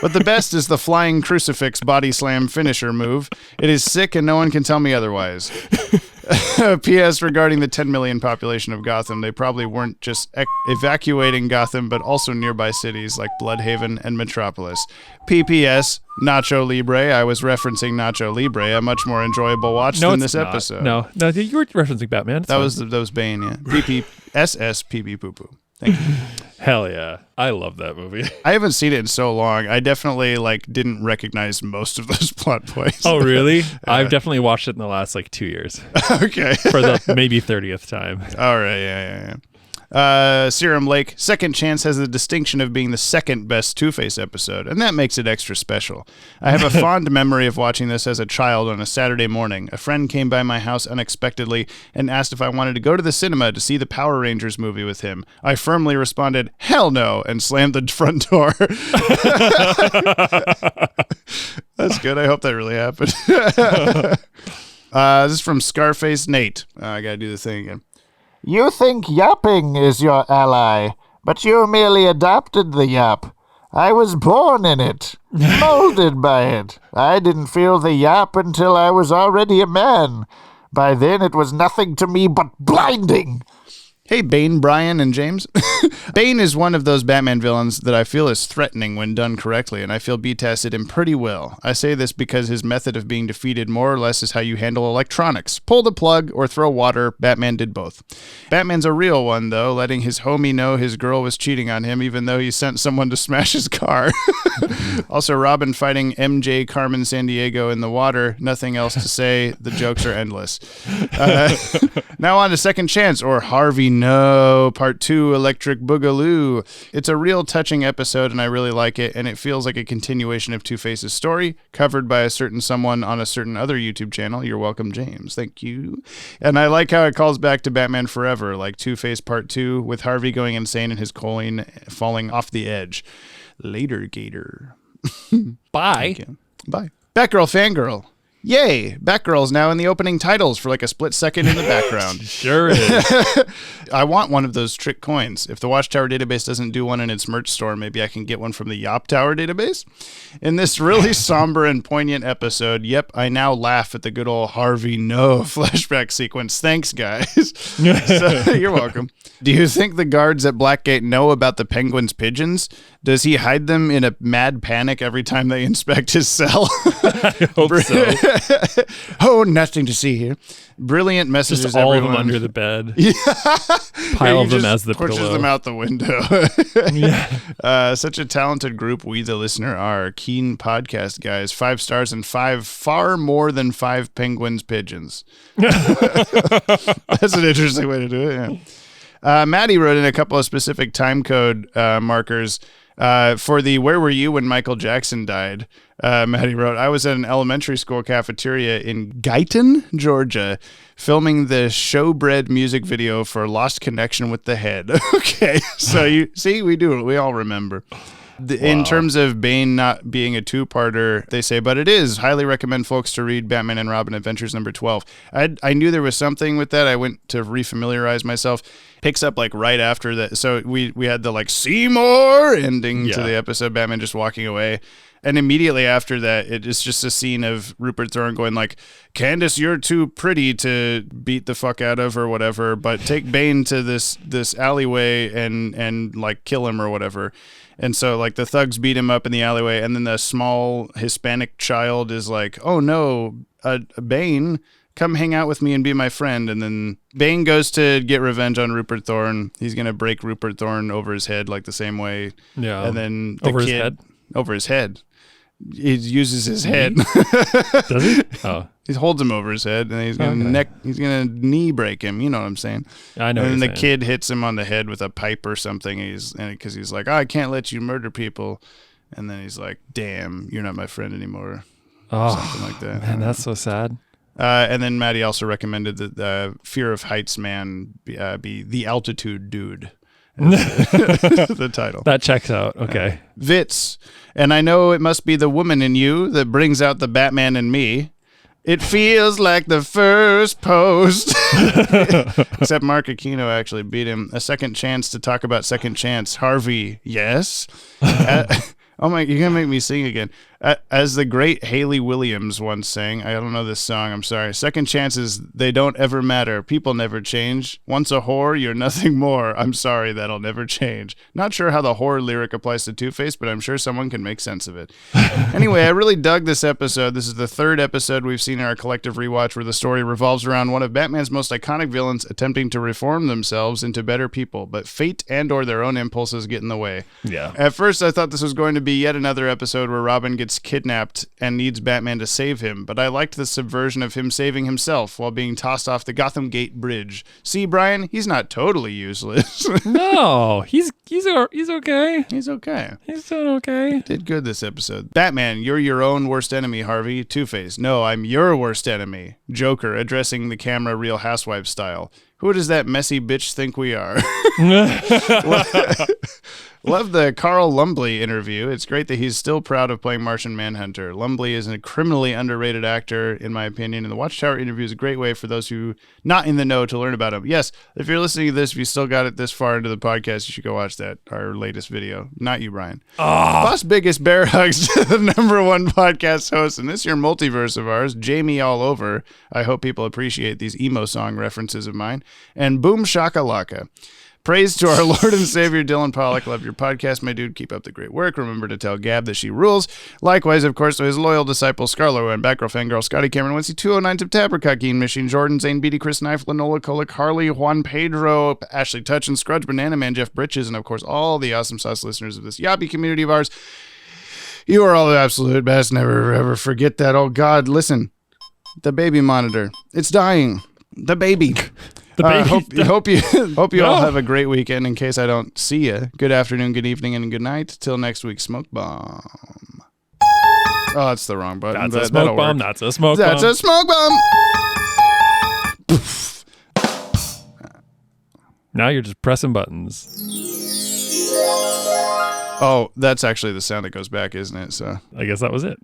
[SPEAKER 1] But the best is the flying crucifix body slam finisher move. It is sick and no one can tell me otherwise. P.S. regarding the 10 million population of Gotham, they probably weren't just evacuating Gotham, but also nearby cities like Bloodhaven and Metropolis. P.P.S. Nacho Libre. I was referencing Nacho Libre, a much more enjoyable watch than this episode.
[SPEAKER 2] No, you were referencing Batman.
[SPEAKER 1] That was Bane, yeah. P.P.S.S. P.P. Poo-Poo. Thank you.
[SPEAKER 2] Hell yeah. I love that movie.
[SPEAKER 1] I haven't seen it in so long. I definitely didn't recognize most of those plot points.
[SPEAKER 2] Oh, really? I've definitely watched it in the last 2 years.
[SPEAKER 1] Okay.
[SPEAKER 2] For the maybe 30th time.
[SPEAKER 1] All right. Yeah. Serum Lake, Second Chance has the distinction of being the second best Two-Face episode, and that makes it extra special. I have a fond memory of watching this as a child on a Saturday morning. A friend came by my house unexpectedly and asked if I wanted to go to the cinema to see the Power Rangers movie with him. I firmly responded, "Hell no," and slammed the front door. That's good. I hope that really happened. This is from Scarface Nate. I gotta do the thing again.
[SPEAKER 13] You think yapping is your ally, but you merely adopted the yap. I was born in it, molded by it. I didn't feel the yap until I was already a man. By then it was nothing to me but blinding.
[SPEAKER 1] Hey, Bane, Brian, and James. Bane is one of those Batman villains that I feel is threatening when done correctly, and I feel BTAS did him pretty well. I say this because his method of being defeated more or less is how you handle electronics. Pull the plug or throw water. Batman did both. Batman's a real one, though, letting his homie know his girl was cheating on him, even though he sent someone to smash his car. Also, Robin fighting MJ Carmen Sandiego in the water. Nothing else to say. The jokes are endless. Now on to Second Chance, or Harvey No, Part 2, Electric Boogaloo. It's a real touching episode, and I really like it, and it feels like a continuation of Two-Face's story, covered by a certain someone on a certain other YouTube channel. You're welcome, James. Thank you. And I like how it calls back to Batman Forever, like Two-Face Part 2, with Harvey going insane and his coin falling off the edge. Later, Gator.
[SPEAKER 2] Bye.
[SPEAKER 1] Bye. Batgirl Fangirl. Yay! Batgirl's now in the opening titles for a split second in the background.
[SPEAKER 2] Sure is.
[SPEAKER 1] I want one of those trick coins. If the Watchtower database doesn't do one in its merch store, maybe I can get one from the Yoppie database. In this really somber and poignant episode, yep, I now laugh at the good old Harvey No flashback sequence. Thanks, guys. So, you're welcome. Do you think the guards at Blackgate know about the Penguin's pigeons? Does he hide them in a mad panic every time they inspect his cell?
[SPEAKER 2] I hope so.
[SPEAKER 1] Oh, nothing to see here. Brilliant messages.
[SPEAKER 2] Just all
[SPEAKER 1] everyone.
[SPEAKER 2] of them under the bed.
[SPEAKER 1] Yeah.
[SPEAKER 2] Pile of them as the
[SPEAKER 1] pushes
[SPEAKER 2] pillow.
[SPEAKER 1] them out the window.
[SPEAKER 2] Yeah.
[SPEAKER 1] Such a talented group we, the listener, are. Keen podcast guys. 5 stars and far more than 5 penguins pigeons. That's an interesting way to do it. Yeah. Maddie wrote in a couple of specific timecode markers. For the Where Were You When Michael Jackson Died? Maddie wrote, I was at an elementary school cafeteria in Guyton, Georgia, filming the Showbread music video for Lost Connection with the Head. Okay, so you see, we all remember. In terms of Bane not being a 2-parter, they say, but it is. Highly recommend folks to read Batman and Robin Adventures number 12. I knew there was something with that. I went to refamiliarize myself. Picks up right after that. So we had the see more ending to the episode, Batman just walking away. And immediately after that, it is just a scene of Rupert Thorne going like, Candace, you're too pretty to beat the fuck out of or whatever, but take Bane to this alleyway and like kill him or whatever. And so like the thugs beat him up in the alleyway, and then the small Hispanic child is like, oh no, Bane, come hang out with me and be my friend. And then Bane goes to get revenge on Rupert Thorne. He's going to break Rupert Thorne over his head like the same way.
[SPEAKER 2] Yeah.
[SPEAKER 1] And then
[SPEAKER 2] over his head?
[SPEAKER 1] Over his head. He uses his head.
[SPEAKER 2] Does he? Oh.
[SPEAKER 1] He holds him over his head, and he's gonna knee break him. You know what I'm saying?
[SPEAKER 2] I know.
[SPEAKER 1] And then the kid hits him on the head with a pipe or something. Because he's like, I can't let you murder people. And then he's like, damn, you're not my friend anymore.
[SPEAKER 2] Oh,
[SPEAKER 1] something like that.
[SPEAKER 2] Man, that's so sad.
[SPEAKER 1] And then Maddie also recommended that the Fear of Heights man be the Altitude Dude. The title.
[SPEAKER 2] That checks out. Okay.
[SPEAKER 1] Vitz. And I know it must be the woman in you that brings out the Batman in me. It feels like the first post. Except Mark Aquino actually beat him. A second chance to talk about second chance. Harvey, yes. Oh my, you're going to make me sing again. As the great Haley Williams once sang, I don't know this song, I'm sorry. Second chances, they don't ever matter. People never change. Once a whore, you're nothing more. I'm sorry, that'll never change. Not sure how the whore lyric applies to Two-Face, but I'm sure someone can make sense of it. Anyway, I really dug this episode. This is the third episode we've seen in our collective rewatch where the story revolves around one of Batman's most iconic villains attempting to reform themselves into better people, but fate and or their own impulses get in the way.
[SPEAKER 2] Yeah.
[SPEAKER 1] At first, I thought this was going to be yet another episode where Robin gets kidnapped and needs Batman to save him, but I liked the subversion of him saving himself while being tossed off the Gotham Gate Bridge. See, Brian, he's not totally useless.
[SPEAKER 2] No, he's okay.
[SPEAKER 1] He's okay.
[SPEAKER 2] He's doing okay.
[SPEAKER 1] Did good this episode. Batman, you're your own worst enemy, Harvey. Two-Face, no, I'm your worst enemy. Joker, addressing the camera Real Housewives style. Who does that messy bitch think we are? Love the Carl Lumbly interview. It's great that he's still proud of playing Martian Manhunter. Lumbly is a criminally underrated actor, in my opinion, and the Watchtower interview is a great way for those who not in the know to learn about him. Yes, if you're listening to this, if you still got it this far into the podcast, you should go watch that, our latest video. Not you, Brian. Boss biggest bear hugs to the #1 podcast host, and this year multiverse of ours, Jamie all over. I hope people appreciate these emo song references of mine. And boom shakalaka. Praise to our Lord and Savior, Dylan Pollock. Love your podcast, my dude. Keep up the great work. Remember to tell Gab that she rules. Likewise, of course, to his loyal disciple, Scarlo, and Batgirl Fangirl, Scotty Cameron, Wincy, 209 Tip Tapper, Keen Machine, Jordan, Zane, Beatty, Chris Knife, Lanola, Kolick, Harley, Juan Pedro, Ashley Touch, and Scrudge, Banana Man, Jeff Britches, and of course, all the awesome sauce listeners of this Yoppie community of ours. You are all the absolute best. Never, ever forget that. Oh, God, listen. The baby monitor. It's dying. The baby. Hope you all have a great weekend. In case I don't see you, good afternoon, good evening, and good night. Till next week, smoke bomb. Oh, that's the wrong button.
[SPEAKER 2] That's a smoke bomb. That's a smoke bomb.
[SPEAKER 1] That's a smoke bomb.
[SPEAKER 2] Now you're just pressing buttons.
[SPEAKER 1] Oh, that's actually the sound that goes back, isn't it? So
[SPEAKER 2] I guess that was it.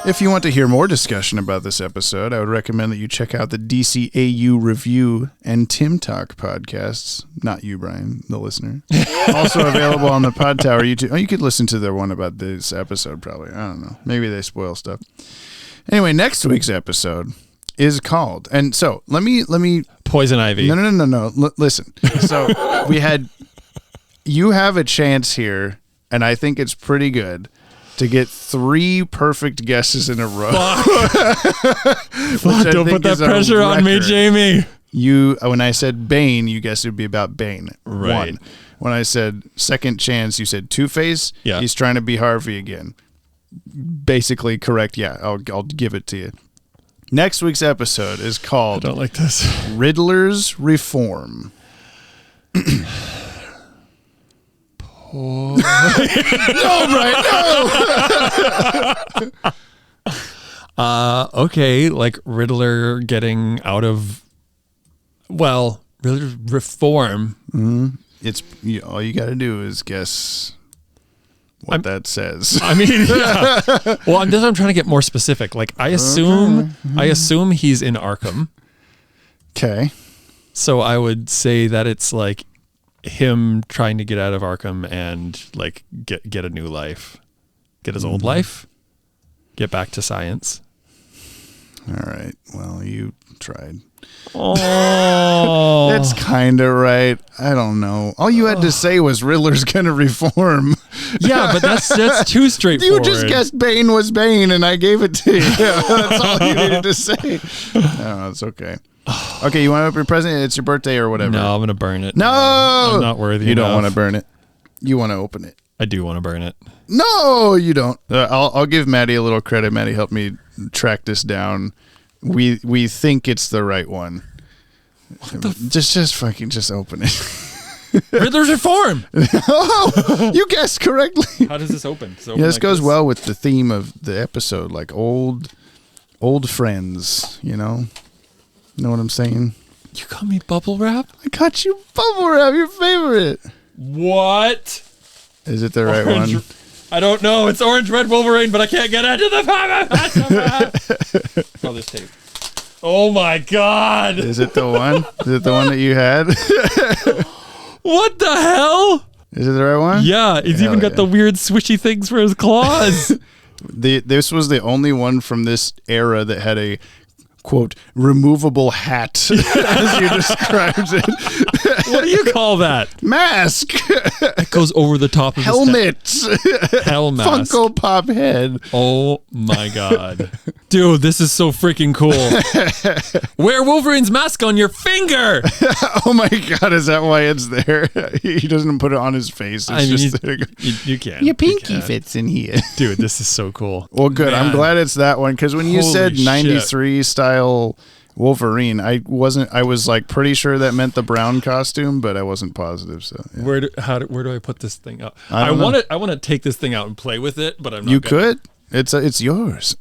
[SPEAKER 1] If you want to hear more discussion about this episode, I would recommend that you check out the DCAU Review and Tim Talk podcasts. Not you, Brian, the listener. Also available on the Podtower YouTube. Oh, you could listen to the one about this episode, probably. I don't know. Maybe they spoil stuff. Anyway, next week's episode is called, and so let me
[SPEAKER 2] Poison Ivy.
[SPEAKER 1] No. Listen. So you have a chance here, and I think it's pretty good to get 3 perfect guesses in a row.
[SPEAKER 2] Don't put that pressure on me, Jamie.
[SPEAKER 1] When I said Bane, you guessed it would be about Bane.
[SPEAKER 2] Right.
[SPEAKER 1] 1. When I said second chance, you said Two-Face.
[SPEAKER 2] Yeah.
[SPEAKER 1] He's trying to be Harvey again. Basically correct. Yeah, I'll give it to you. Next week's episode is called
[SPEAKER 2] I don't like this.
[SPEAKER 1] Riddler's Reform.
[SPEAKER 2] No,
[SPEAKER 1] right?
[SPEAKER 2] No. Okay, like Riddler getting out of, Riddler reform.
[SPEAKER 1] Mm-hmm. It's all you got to do is guess what that says.
[SPEAKER 2] I mean, yeah. Well, I'm trying to get more specific. Like, I assume he's in Arkham.
[SPEAKER 1] Okay.
[SPEAKER 2] So I would say that it's like him trying to get out of Arkham and like get a new life, get his old life, get back to science.
[SPEAKER 1] All right. Well, you tried.
[SPEAKER 2] Oh,
[SPEAKER 1] that's kind of right. I don't know. All you had to say was Riddler's going to reform.
[SPEAKER 2] Yeah, but that's too straightforward.
[SPEAKER 1] You just guessed Bane was Bane, and I gave it to you. That's all you needed to say. No, it's okay. Okay, you want to open your present? It's your birthday or whatever.
[SPEAKER 2] No, I'm going to burn it.
[SPEAKER 1] No!
[SPEAKER 2] I'm not worthy.
[SPEAKER 1] You don't want to burn it. You want to open it.
[SPEAKER 2] I do want to burn it.
[SPEAKER 1] No, you don't. I'll give Maddie a little credit. Maddie helped me track this down. We think it's the right one. Just open it.
[SPEAKER 2] Riddler's reform.
[SPEAKER 1] Oh, you guessed correctly.
[SPEAKER 2] How does this open?
[SPEAKER 1] This goes well with the theme of the episode, like old friends. You know what I'm saying?
[SPEAKER 2] You got me bubble wrap?
[SPEAKER 1] I got you bubble wrap, your favorite.
[SPEAKER 2] What?
[SPEAKER 1] Is it the right one?
[SPEAKER 2] I don't know. It's Orange Red Wolverine, but I can't get into the oh, this tape. Oh my God.
[SPEAKER 1] Is it the one? Is it the one that you had?
[SPEAKER 2] What the hell?
[SPEAKER 1] Is it the right one?
[SPEAKER 2] Yeah, he's even got the weird swishy things for his claws.
[SPEAKER 1] This was the only one from this era that had a quote removable hat, as you described it.
[SPEAKER 2] What do you call that?
[SPEAKER 1] Mask.
[SPEAKER 2] It goes over the top of
[SPEAKER 1] helmet.
[SPEAKER 2] Hell mask.
[SPEAKER 1] Funko Pop head.
[SPEAKER 2] Oh my God, dude, this is so freaking cool. Wear Wolverine's mask on your finger.
[SPEAKER 1] Oh my God, is that why it's there? He doesn't put it on his face. It's
[SPEAKER 2] you can't.
[SPEAKER 1] Your pinky fits in here,
[SPEAKER 2] dude. This is so cool.
[SPEAKER 1] Well, good. Man. I'm glad it's that one because when you said
[SPEAKER 2] Holy
[SPEAKER 1] 93
[SPEAKER 2] shit.
[SPEAKER 1] style Wolverine, I was like pretty sure that meant the brown costume, but I wasn't positive. So yeah.
[SPEAKER 2] Where do I put this thing up?
[SPEAKER 1] I
[SPEAKER 2] want to take this thing out and play with it, but I'm not.
[SPEAKER 1] You could. It's yours.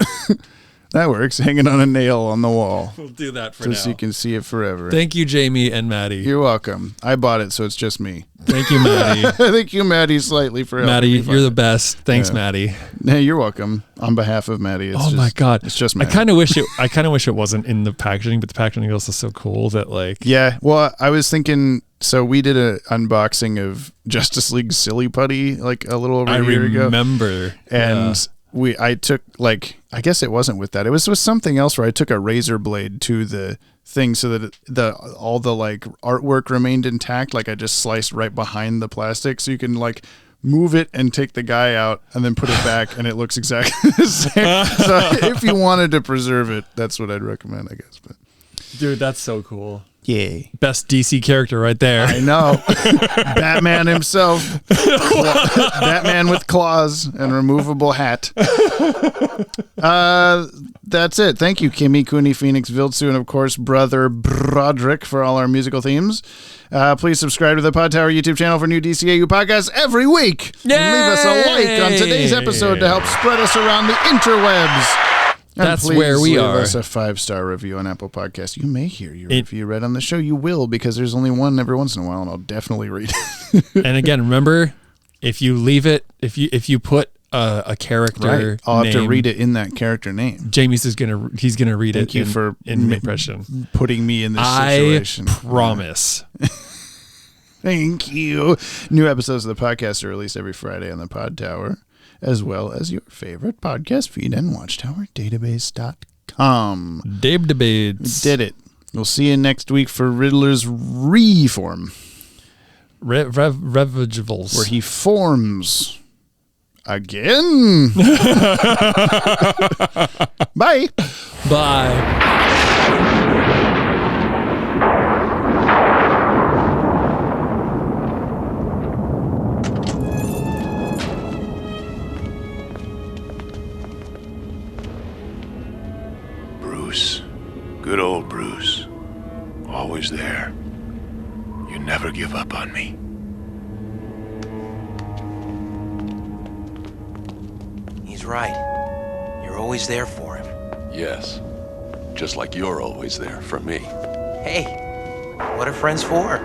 [SPEAKER 1] That works. Hanging on a nail on the wall.
[SPEAKER 2] We'll do that for now.
[SPEAKER 1] So you can see it forever.
[SPEAKER 2] Thank you, Jamie and Maddie.
[SPEAKER 1] You're welcome. I bought it, so it's just me.
[SPEAKER 2] Thank you, Maddie.
[SPEAKER 1] Thank you, Maddie, slightly for helping
[SPEAKER 2] Maddie,
[SPEAKER 1] me find
[SPEAKER 2] you're the
[SPEAKER 1] it.
[SPEAKER 2] best. Thanks, Maddie.
[SPEAKER 1] Hey, you're welcome. On behalf of Maddie.
[SPEAKER 2] My God.
[SPEAKER 1] It's just Maddie.
[SPEAKER 2] I kind of wish it wasn't in the packaging, but the packaging is also so cool that like.
[SPEAKER 1] Yeah. Well, I was thinking. So we did an unboxing of Justice League Silly Putty like a little over a year ago.
[SPEAKER 2] I remember.
[SPEAKER 1] And I took like, I guess it wasn't with that. It was with something else where I took a razor blade to the thing so that all the like artwork remained intact. Like I just sliced right behind the plastic so you can like move it and take the guy out and then put it back and it looks exactly the same. So if you wanted to preserve it, that's what I'd recommend, I guess. But
[SPEAKER 2] dude, that's so cool.
[SPEAKER 1] Yeah.
[SPEAKER 2] Best DC character right there.
[SPEAKER 1] I know. Batman himself. Batman with claws and removable hat. That's it. Thank you, Kimmy, Cooney, Phoenix, Viltsu, and of course, Brother Broderick for all our musical themes. Please subscribe to the Podtower YouTube channel for new DCAU podcasts every week.
[SPEAKER 2] Yay!
[SPEAKER 1] And leave us a like on today's episode to help spread us around the interwebs. And
[SPEAKER 2] that's where we are.
[SPEAKER 1] Leave us a 5-star review on Apple Podcasts. You may hear your review read on the show. You will, because there's only one every once in a while, and I'll definitely read it.
[SPEAKER 2] And again, remember, if you leave it, if you put a character,
[SPEAKER 1] I'll have to read it in that character name.
[SPEAKER 2] Jamie's gonna read it.
[SPEAKER 1] Thank you for
[SPEAKER 2] in impression,
[SPEAKER 1] putting me in this situation.
[SPEAKER 2] I promise.
[SPEAKER 1] Thank you. New episodes of the podcast are released every Friday on the Podtower, as well as your favorite podcast feed and watchtowerdatabase.com.
[SPEAKER 2] Database.
[SPEAKER 1] Did it. We'll see you next week for Riddler's reform.
[SPEAKER 2] Revivals.
[SPEAKER 1] Where he forms again. Bye.
[SPEAKER 2] Bye.
[SPEAKER 5] Good old Bruce. Always there. You never give up on me.
[SPEAKER 4] He's right. You're always there for him.
[SPEAKER 3] Yes. Just like you're always there for me.
[SPEAKER 4] Hey, what are friends for?